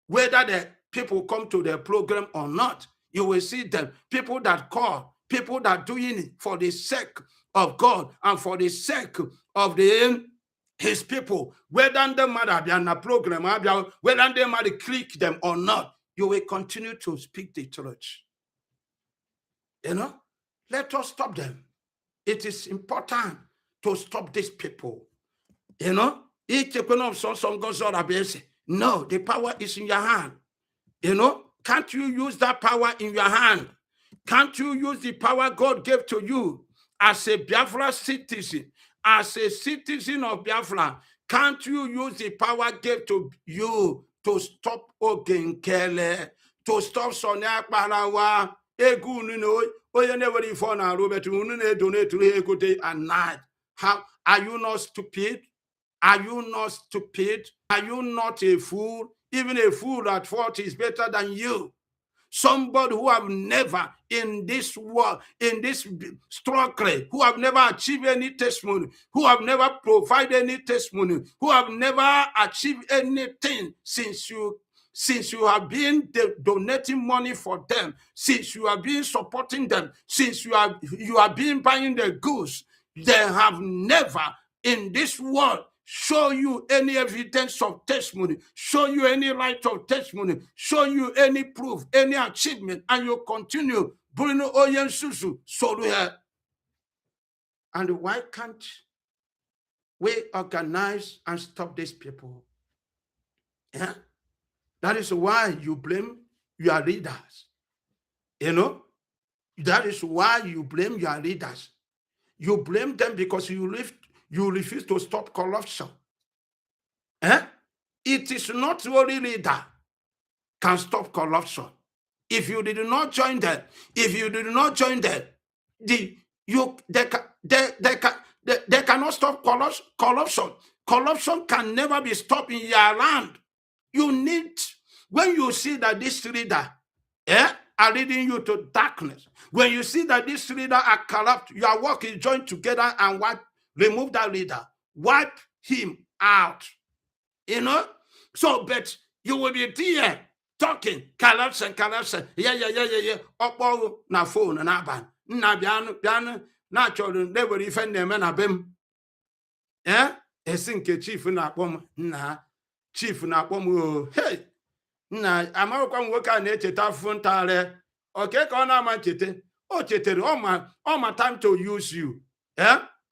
whether the people come to the program or not, you will see them, people that call, people that doing it for the sake of God and for the sake of his people, whether they matter be on a program, whether they matter click them or not, you will continue to speak the truth. You know, let us stop them. It is important to stop these people. You know, no, the power is in your hand. You know, can't you use that power in your hand? Can't you use the power God gave to you as a Biafra citizen, as a citizen of Biafra? Can't you use the power gave to you to stop Ogenkele, to stop Sonia Parawa, donate to day and night? How are you not stupid? Are you not stupid? Are you not a fool? Even a fool at fault is better than you. Somebody who have never in this world, in this struggle, who have never achieved any testimony, who have never provided any testimony, who have never achieved anything since you have been donating money for them, since you have been supporting them, since you have been buying the goods, they have never in this world show you any evidence of testimony, show you any right of testimony, show you any proof, any achievement, and you continue. And why can't we organize and stop these people? Yeah? That is why you blame your leaders. You know? That is why you blame your leaders. You blame them because you refuse to stop corruption. It is not only leader can stop corruption. If you did not join them, they cannot stop corruption. Corruption can never be stopped in your land. You need When you see that this leader are leading you to darkness, when you see that this leader are corrupt, your work is joined together and remove that leader, wipe him out. You know? So, but you will be there talking, collapsing. Yeah. Up na phone and aban. Na biano, natural, they will defend them and a bim. Eh? A sink chief na pom, chief na pom. Hey, American worker nature phone tale. Okay, corner man chete. Oh, chete, all my time to use you.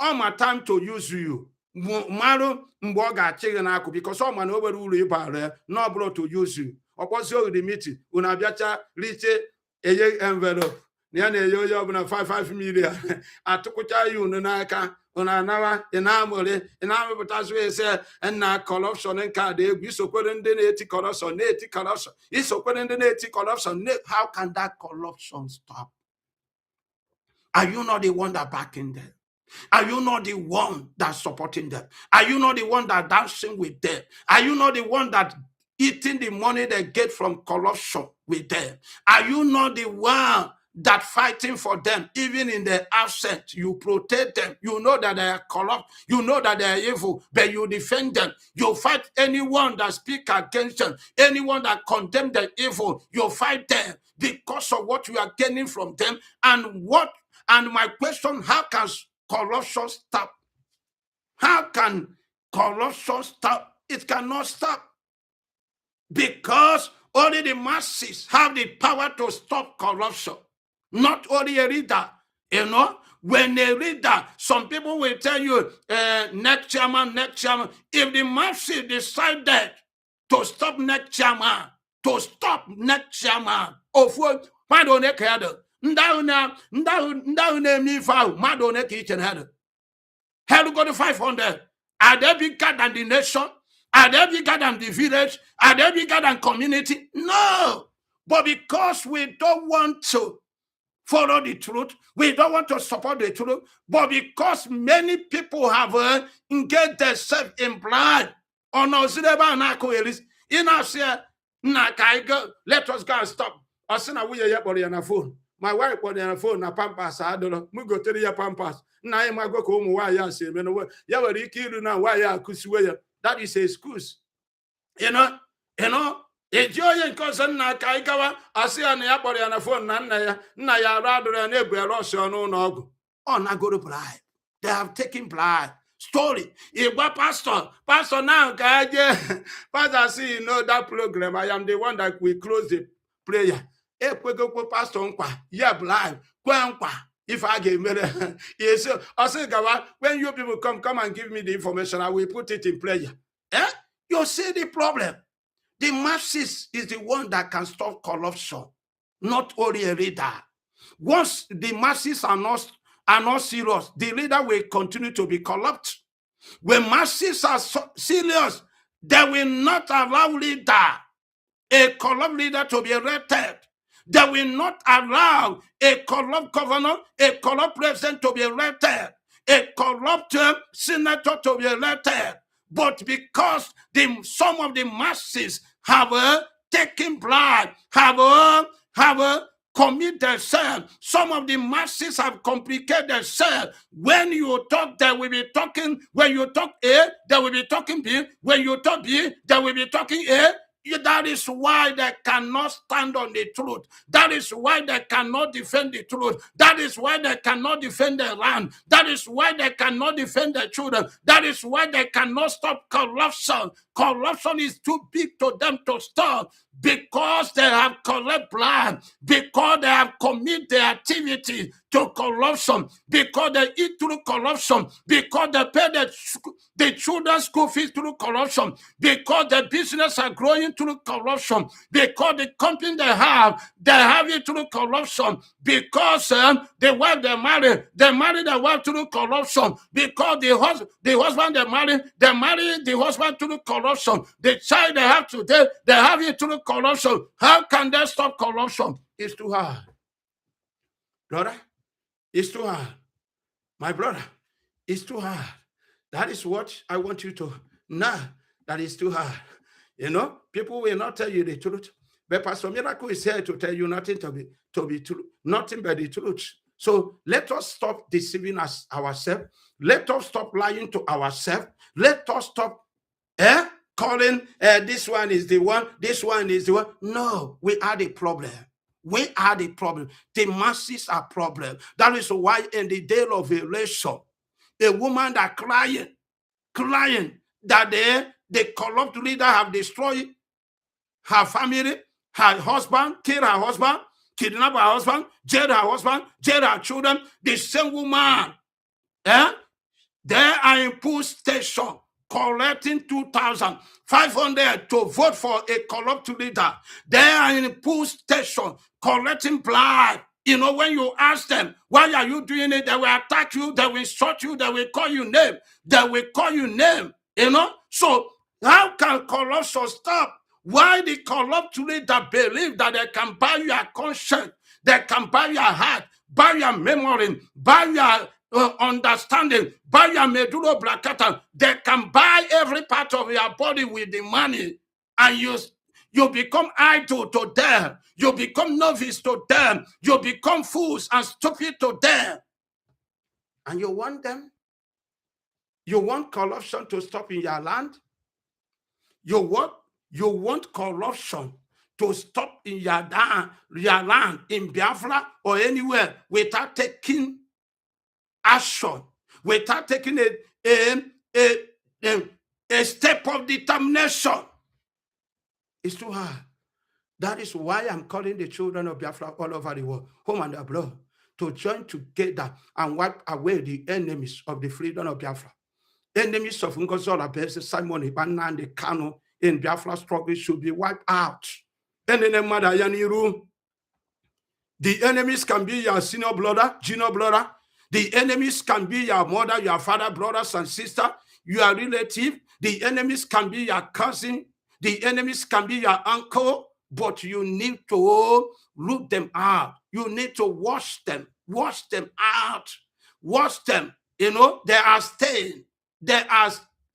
All my time to use you. Maru mboga chicken aku because someone over rule no bro to use you. Opposite the meeting, unabiacha rite a envelope. Niane yo na 5 million. Atukucha you naka unanawa enamole enamutazu say and na corruption and card we so corruption corruption. It's so corruption. How can that corruption stop? Are you not the one that backing them? Are you not the one that's supporting them? Are you not the one that dancing with them? Are you not the one that eating the money they get from corruption with them? Are you not the one that fighting for them, even in their absence? You protect them. You know that they are corrupt. You know that they are evil, but you defend them. You fight anyone that speak against them, anyone that condemn the evil. You fight them because of what you are gaining from them. And my question, how can corruption stop? How can corruption stop? It cannot stop. Because only the masses have the power to stop corruption. Not only a leader. You know, when a leader, some people will tell you, next chairman. If the masses decided to stop next chairman, of what? Why don't they care? Ndau mi fa mado ne kitchen head. Hell go to 500. Are they bigger than the nation? Are they bigger than the village? Are they bigger than community? No. But because we don't want to follow the truth, we don't want to support the truth, but because many people have engaged themselves in blood, on us, in us, let us go and stop. Asina we ya body on a phone. My wife body on a phone na pampas. I don't know. Mugo tell ya pampas. Na I go home why ya say me no. Ya were kill na why ya kusiwe. That is a excuse. You know. Enjoy cause na kaikawa. Asia na ya body on a phone na ya rather than a Russia no no. Oh na go to bribe. They have taken bribe. Story. If pastor now, pastor see you know that program. I am the one that will close the prayer. Pastor blind. If I give me yes, I say when you people come and give me the information, I will put it in prayer. You see the problem. The masses is the one that can stop corruption, not only a leader. Once the masses are not serious, the leader will continue to be corrupt. When masses are serious, they will not allow a corrupt leader to be elected. They will not allow a corrupt governor, a corrupt president to be elected, a corrupt senator to be elected. But because some of the masses have taken bribe, have commit themselves. Some of the masses have complicated themselves. When you talk, they will be talking. When you talk A, they will be talking B. When you talk B, they will be talking A. That is why they cannot stand on the truth. That is why they cannot defend the truth. That is why they cannot defend their land. That is why they cannot defend their children. That is why they cannot stop corruption. Corruption is too big to them to stop because they have collect blood, because they have committed their activity to corruption, because they eat through corruption, because they pay the children's school fees through corruption, because the business are growing through corruption, because the company they have it through corruption, because the wife they marry the wife through corruption, because the husband they marry the husband through corruption, the child they have today, they have it through corruption. How can they stop corruption? It's too hard. Brother, it's too hard. My brother, it's too hard. That is what I want you to know. That is too hard. You know, people will not tell you the truth. But Pastor Miracle is here to tell you nothing to be true, nothing but the truth. So let us stop deceiving ourselves. Let us stop lying to ourselves. Let us stop calling this one is the one, this one is the one. No, we are the problem. We are the problem. The masses are problem. That is why in the day of election, a woman that crying that the corrupt leader have destroyed her family, her husband, killed her husband, kidnapped her husband, jailed her children. The same woman, they are in pool station collecting 2,500 to vote for a corrupt leader. They are in pool station collecting blood. You know, when you ask them, why are you doing it? They will attack you, they will insult you, they will call you name. They will call you name, you know. So how can corruption stop? Why the corrupt leader believe that they can buy your conscience, they can buy your heart, buy your memory, buy your understanding, buy your medulla oblongata. They can buy every part of your body with the money, and you become idle to them. You become novice to them. You become fools and stupid to them. And you want them? You want corruption to stop in your land? You want corruption to stop in your land, in Biafra or anywhere without taking action, without taking a step of determination. It's too hard. That is why I'm calling the children of Biafra all over the world, home and abroad, to join together and wipe away the enemies of the freedom of Biafra. Enemies of Ngozi Orabueze, Simon Ekpa, and the Kanu in Biafra struggle should be wiped out. The enemies can be your senior brother, junior brother. The enemies can be your mother, your father, brothers and sisters, your relative. The enemies can be your cousin. The enemies can be your uncle. But you need to root them out. You need to wash them out. Wash them. You know, they are stained. There are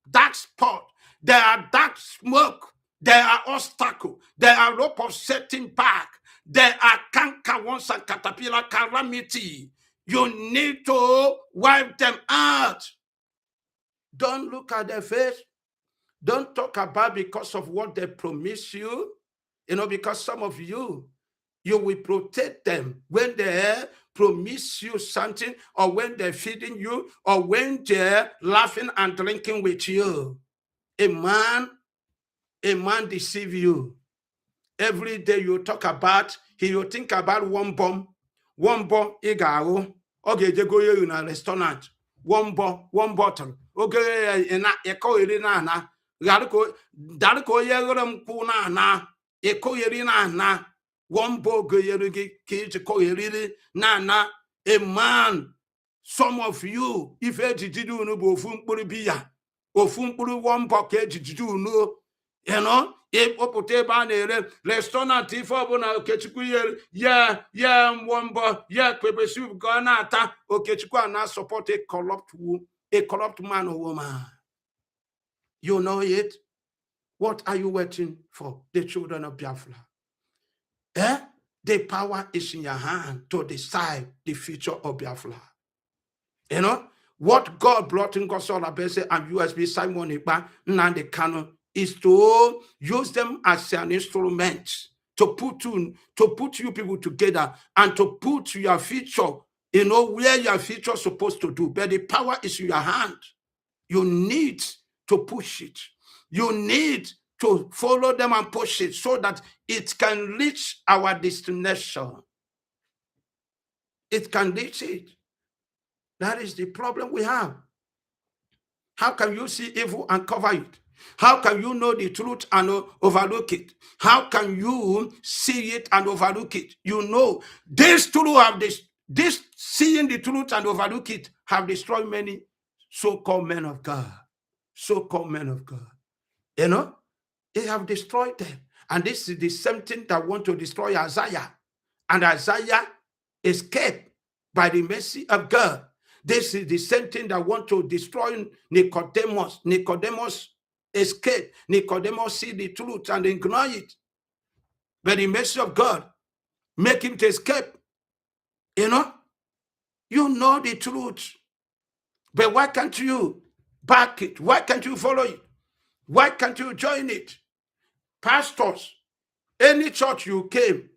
dark spot. There are dark smoke. There are obstacle. There are rope of setting back. There are canker worms and caterpillar calamity. You need to wipe them out. Don't look at their face. Don't talk about because of what they promise you. You know, because some of you will protect them when they promise you something, or when they're feeding you, or when they're laughing and drinking with you. A man deceive you. Every day you talk about, he will think about one bomb, igao. Okay, they go in a restaurant. One bottle. Okay, in a coirina. Darko yerum kuna. Na one na a man. Some of you, if did you know bofun one pocket did you know, you know, if opoteba restaurant if obona okechuku yeah one kwebesu gona ata okechuku na support a corrupt man or woman. You know it. What are you waiting for, the children of Biafra? The power is in your hand to decide the future of Biafra. You know, what God brought in Ngozi Orabueze and USB, Simon Ekpa, and Kanu, is to use them as an instrument to put you people together and to put your future, you know, where your future is supposed to do. But the power is in your hand. You need to push it. You need to follow them and push it so that it can reach our destination. It can reach it. That is the problem we have. How can you see evil and cover it? How can you know the truth and overlook it? How can you see it and overlook it? You know, these two have this seeing the truth and overlook it have destroyed many so-called men of God. So-called men of God. You know, they have destroyed them. And this is the same thing that want to destroy Isaiah. And Isaiah escaped by the mercy of God. This is the same thing that want to destroy Nicodemus. Nicodemus escape. Nicodemus see the truth and ignore it. But the mercy of God make him to escape. You know the truth. But why can't you back it? Why can't you follow it? Why can't you join it? Pastors, any church you came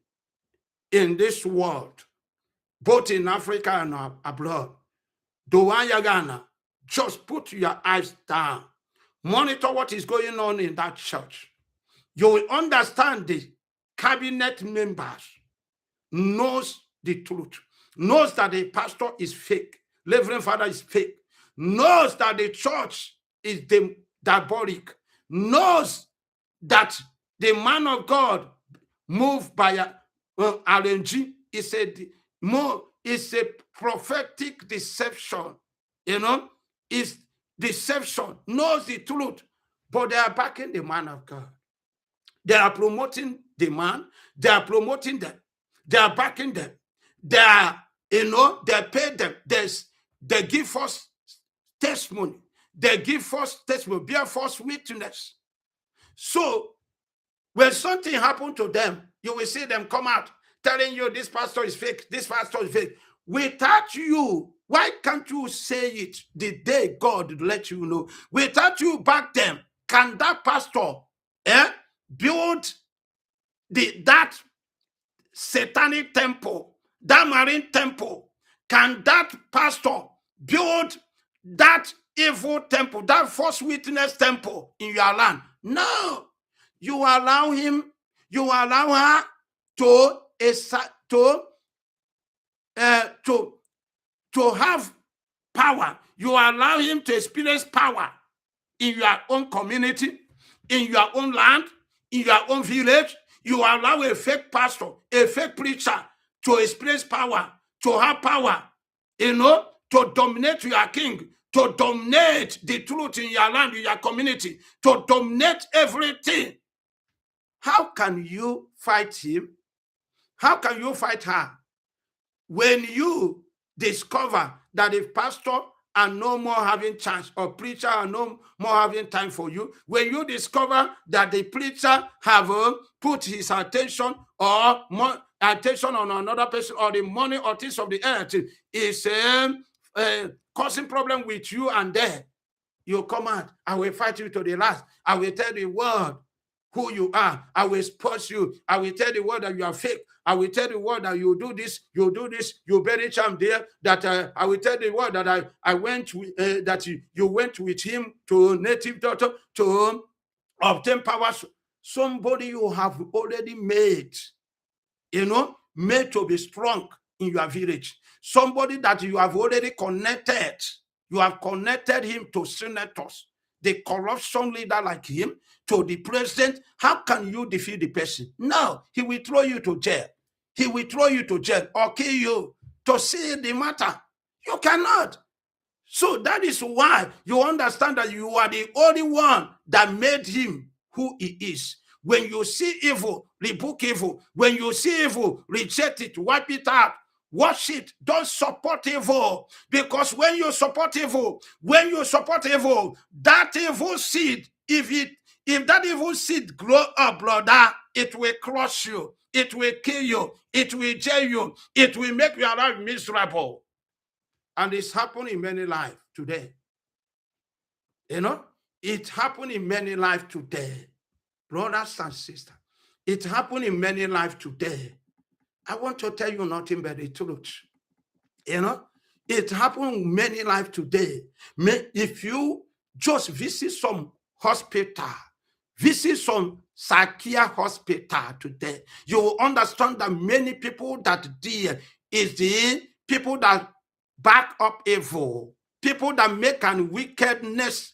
in this world, both in Africa and abroad, Doanyagana, just put your eyes down. Monitor what is going on in that church. You will understand the cabinet members knows the truth, knows that the pastor is fake, Reverend Father is fake, knows that the church is diabolic, knows that the man of God moved by RNG is a prophetic deception. Is deception, knows the truth, but they are backing the man of God. They are promoting the man, they are promoting them, they are backing them, they are, they pay them, they give false testimony, bear false witness. So when something happened to them, you will see them come out telling you this pastor is fake, this pastor is fake. Without you, why can't you say it the day God let you know? Without you back them, can that pastor build that satanic temple, that marine temple? Can that pastor build that evil temple, that false witness temple in your land? No. You allow him, you allow her to have power. You allow him to experience power in your own community, in your own land, in your own village. You allow a fake pastor, a fake preacher to experience power, to have power, to dominate your king, to dominate the truth in your land, in your community, to dominate everything. How can you fight him? How can you fight her? When you discover that the pastor are no more having chance, or preacher are no more having time for you, when you discover that the preacher have put his attention or more attention on another person, or the money or things of the earth is causing problem with you, and there you come out, I will fight you to the last. I will tell the world who you are. I will expose you. I will tell the world that you are fake. I will tell the world that you do this, you bury charm there. That I will tell the world that I went with, that you went with him to native daughter to obtain power. Somebody you have already made, made to be strong in your village. Somebody that you have already connected. You have connected him to senators, the corruption leader like him, to the president. How can you defeat the person? No, he will throw you to jail. He will throw you to jail or kill you to see the matter. You cannot. So that is why you understand that you are the only one that made him who he is. When you see evil, rebuke evil. When you see evil, reject it, wipe it out. Watch it. Don't support evil. Because when you support evil, that evil seed, if that evil seed grow up, brother, it will crush you. It will kill you. It will jail you. It will make your life miserable. And it's happening in many lives today. It happened in many lives today. Brothers and sisters, it happened in many lives today. I want to tell you nothing but the truth. It happened in many lives today. If you just visit some hospital, visit some psychiatric hospital today, you will understand that many people that there is the people that back up evil, people that make an wickedness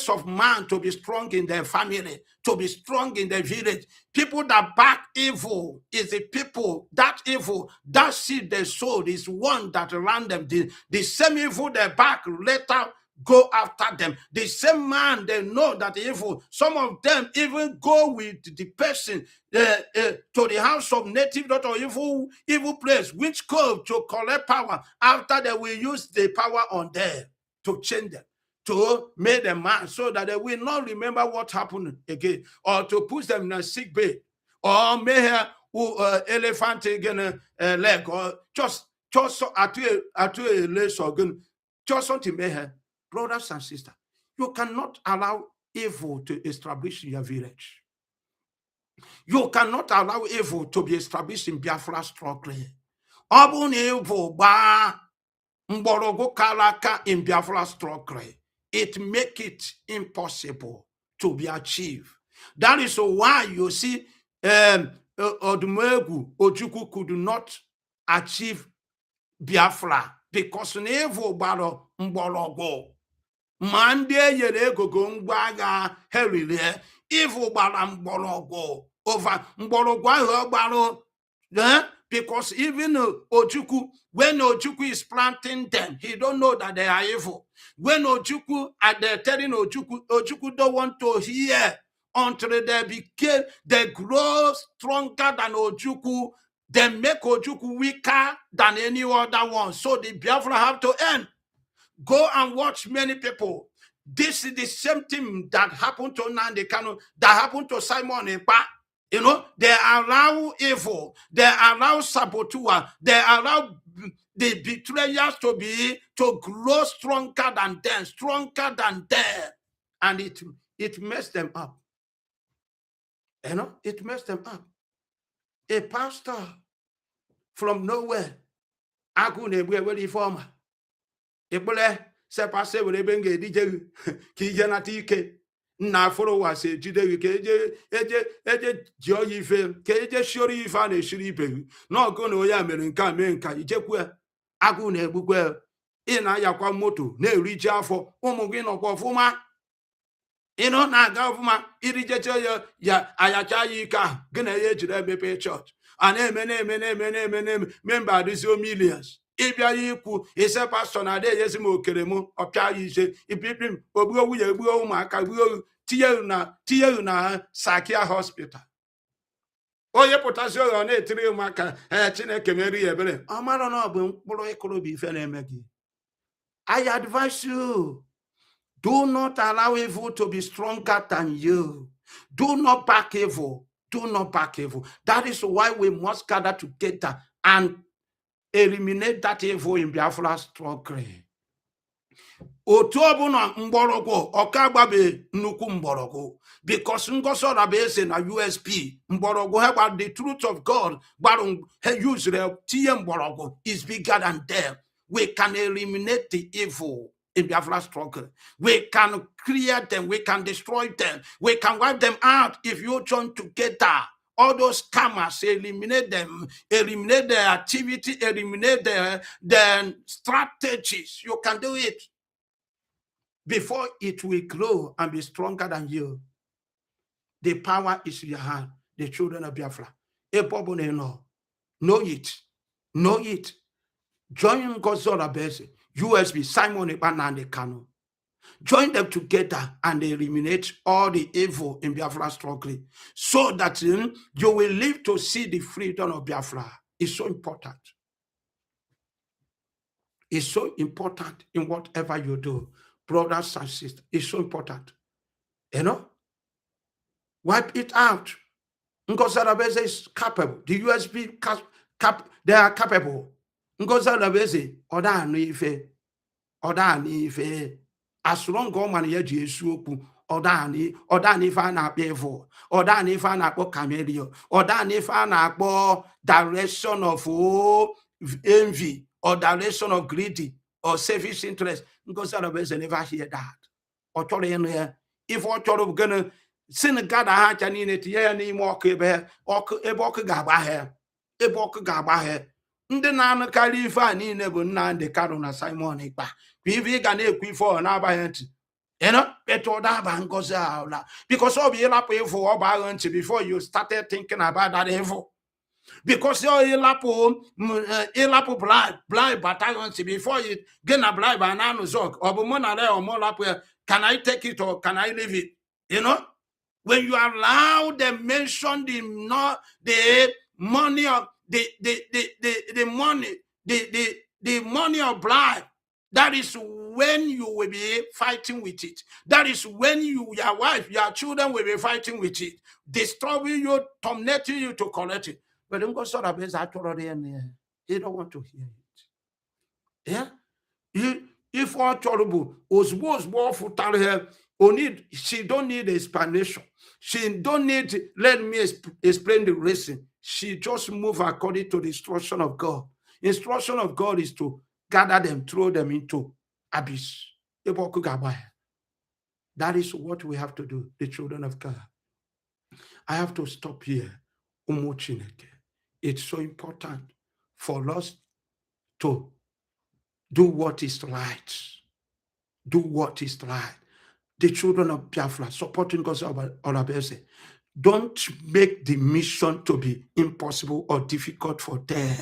of man to be strong in their family, to be strong in their village. People that back evil is the people, that evil, that seed they sowed is one that ran them. The same evil they back later go after them. The same man, they know that evil. Some of them even go with the person to the house of native daughter or evil place, which come to collect power after they will use the power on them to change them. to make them mad so that they will not remember what happened again, or to put them in a sick bay, or may have elephant again leg, or just at a lace organ, just something may have. Brothers and sisters, you cannot allow evil to establish in your village. You cannot allow evil to be established in Biafra struggle. Abun evil ba mborogo kalaka in Biafra struggle. It make it impossible to be achieved. That is why you see Odumegu Ojukwu could not achieve Biafra, because evil baro mborogo. Mande yere gogo ngbaga herile evil bara mborogo over mborogo ahụ gbaro, because even Ojukwu, when Ojukwu is planting them, he don't know that they are evil. When Ojukwu are they telling Ojukwu don't want to hear until they grow stronger than Ojukwu. They make Ojukwu weaker than any other one. So the Biafra have to end. Go and watch many people. This is the same thing that happened to Nnamdi Kanu, that happened to Simon Ekpa. You know, they allow evil, they allow saboteur, they allow the betrayers to grow stronger than them, and it messed them up. You know, it messed them up. A pastor from nowhere, reformer. Se passe wele benge dije ki jena tike na foro wa se jide ke eje jo yife ke eje shori ifa na shiri ibe no go no ya mere nka me nka ijekwe agụ na egbukwe ị na yakwa moto na erije afọ ụmụ gị nọkwa ọfụma ino na aga ọfụma irijeche ya ayacha ya ike ahụ gị na ya ejiri emepe chọọchị a na-eme memba adịzio millions. Ịbịa ya ikwu ise pastọ na ada enyezi m okere m ọpịa ya ise ipipi m ogbuo nwunye gbuo ụmụaka gbuo tinye na Sakia hospital. Onye pụtasị oge ọ na-etiri ụmụaka Chineke meri ya ebere, ọ mara na ọ bụ mkpụrụ ịkụrụ bụ ife na-eme gị. I advise you, do not allow evil to be stronger than you. Do not back evil. Do not back evil. That is why we must gather together and eliminate that evil in Biafra struggle. Otu ọbụna mgbọrọgwụ ọkagbabe nnukwu mgbọrọgwụ, because Ngozi Orabueze na USB mgbọrọgwụ ha gba the truth of God gbarụ ha use tinye mgbọrọgwụ is bigger than them. We can eliminate the evil in Biafra struggle. We can clear them, we can destroy them, we can wipe them out if you join together. All those scammers, eliminate them, eliminate their activity, eliminate their strategies. You can do it before it will grow and be stronger than you. The power is in your hand, the children of Biafra. Know it. Know it. Join Ngozi Orabueze, USB, Simon Ekpa and Kanu. Join them together and eliminate all the evil in Biafra struggle, so that you will live to see the freedom of Biafra. It's so important. It's so important in whatever you do, brothers and sisters. It's so important. You know? Wipe it out. Ngozi Orabueze is capable. The USB, they are capable. Ngozi Orabueze, Oda Ife. As long as man ye Jesu okwu ọda n'ife a na-akpọ evil, ọda n'ife a na-akpọ camellia, ọda n'ife a na-akpọ direction of envy or direction of greedy or selfish interest. Ngozi Orabueze never hear that. Ọ chọrọ ịnụ ya. If ọ chọrọ gịnị sin gada ha acha niile tinye ya n'ime ọkụ ebe ọkụ ga-agba ha. Ebe ọkụ ga-agba ha. Ndị na-anụkarị ife a niile bụ Nnamdi Kanu na Simon Ekpa. Ife ị ga na-ekwu ife ọ na-abaghị ntị. Etu daba Ngozi ala. Because ọ bụ ịlapụ evil ọ baghị ntị before you started thinking about that evil. Because ọ ịlapụ blind bataghị ntị before you get na blind ba na anụzọ. Ọ bụ mụ na ya ọmụ lapụ ya. Can I take it or can I leave it? You know? When you allow them mention the money of the money of bribe, That is when you will be fighting with it. That is when your wife, your children will be fighting with it, disturbing you, tormenting you to correct it. But don't go sort of he don't want to hear it. Yeah? If all terrible, was more for tell her, she don't need explanation. She don't need, let me explain the reason. She just move according to the instruction of God. Instruction of God is to gather them, throw them into abyss. That is what we have to do, the children of God. I have to stop here. It's so important for us to do what is right. Do what is right. The children of Biafra supporting Ngozi Orabueze. Don't make the mission to be impossible or difficult for them.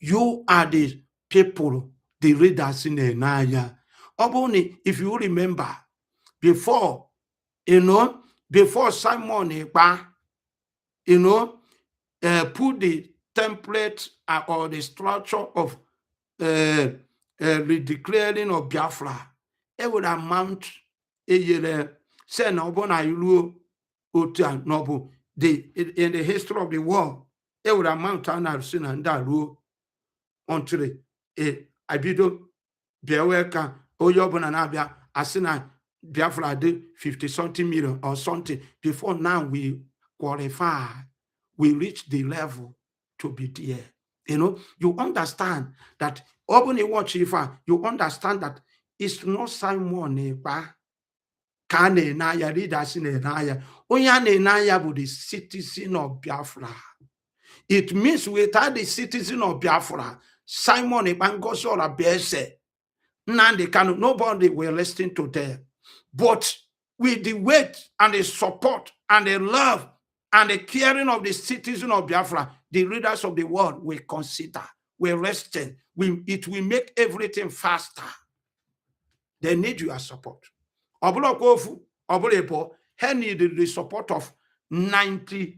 You are the people, the readers in the Naya. Only if you remember, before Simon Ekpa, put the template or the structure of redeclaring of Biafra, it would amount a year. Say no, in the history of the world, it would amount to an and that rule until I bido Biaweka Oyobon and Abia Asina Biafra did 50-something million or something. Before now we qualify, we reach the level to be there. You understand that open watch if you understand that it's not Simon Ekpa Kane Naya readers in Naya. Oyane Naya was the citizen of Biafra. It means without the citizen of Biafra, Simon Ekpa, Ngozi Orabueze, Kanu, nobody will listen to them. But with the weight and the support and the love and the caring of the citizen of Biafra, the leaders of the world will consider, will listen. It will make everything faster. They need your support. Obulokofu, Obulepo, he needed the support of 99%.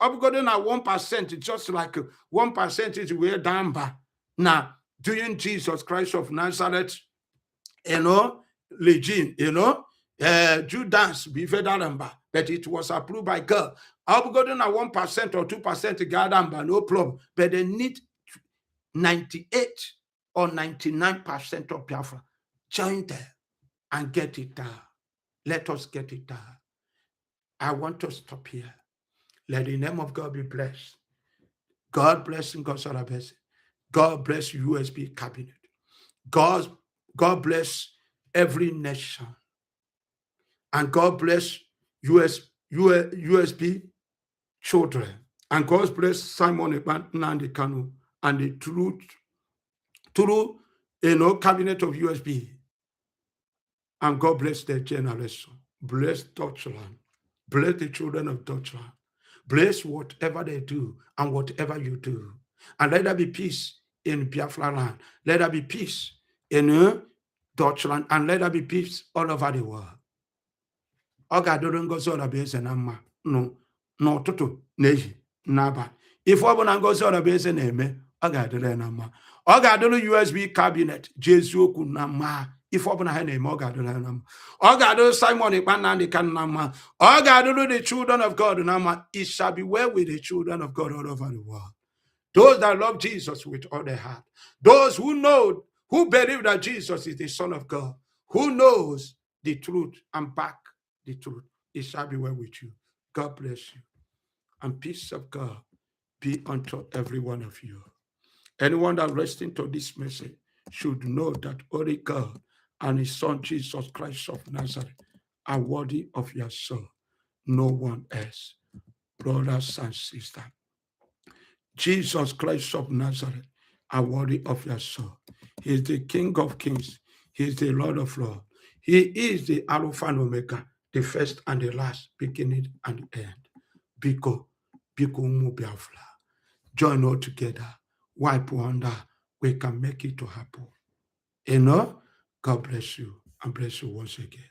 Obugoden na 1%, just like 1% is way down by. Now, during Jesus Christ of Nazareth, legend, Judas be federal, but it was approved by God. Obugoden na 1% or 2% gather, no problem. But they need 98 or 99% of Biafra. Join them and get it down. Let us get it down. I want to stop here. Let the name of God be blessed. God bless Ngozi Orabueze. God bless USB cabinet. God bless every nation. And God bless USB children. And God bless Simon Ekpa Kanu and the true cabinet of USB. And God bless their generation. Bless Deutschland. Bless the children of Deutschland. Bless whatever they do and whatever you do. And let there be peace in Biafra land. Let there be peace in Deutschland. And let there be peace all over the world. Ngozi Orabueze na mma n'ụtụtụ n'ehihie n'abalị. If ọ bụ na Ngozi Orabueze na-eme, ọ ga-adịrị na mma. Ọ ga-adịrị USB cabinet Jesu okwu na mma. If ọ bụ na ha na-eme, ọ ga-adịrị na mma. Ọ ga-adịrị Simon Ekpa Kanu na mma. Ọ ga-adịrị the children of God na mma. It shall be well with the children of God all over the world. Those that love Jesus with all their heart. Those who know, who believe that Jesus is the Son of God. Who knows the truth and back the truth. It shall be well with you. God bless you. And peace of God be unto every one of you. Anyone that listens to this message should know that only God and his Son, Jesus Christ of Nazareth, are worthy of your soul. No one else. Brothers and sisters, Jesus Christ of Nazareth are worthy of your soul. He is the King of kings. He is the Lord of lords. He is the Alpha and Omega, the first and the last, beginning and end. Biko Biafra. Join all together. Wipe wonder. We can make it to happen. God bless you and bless you once again.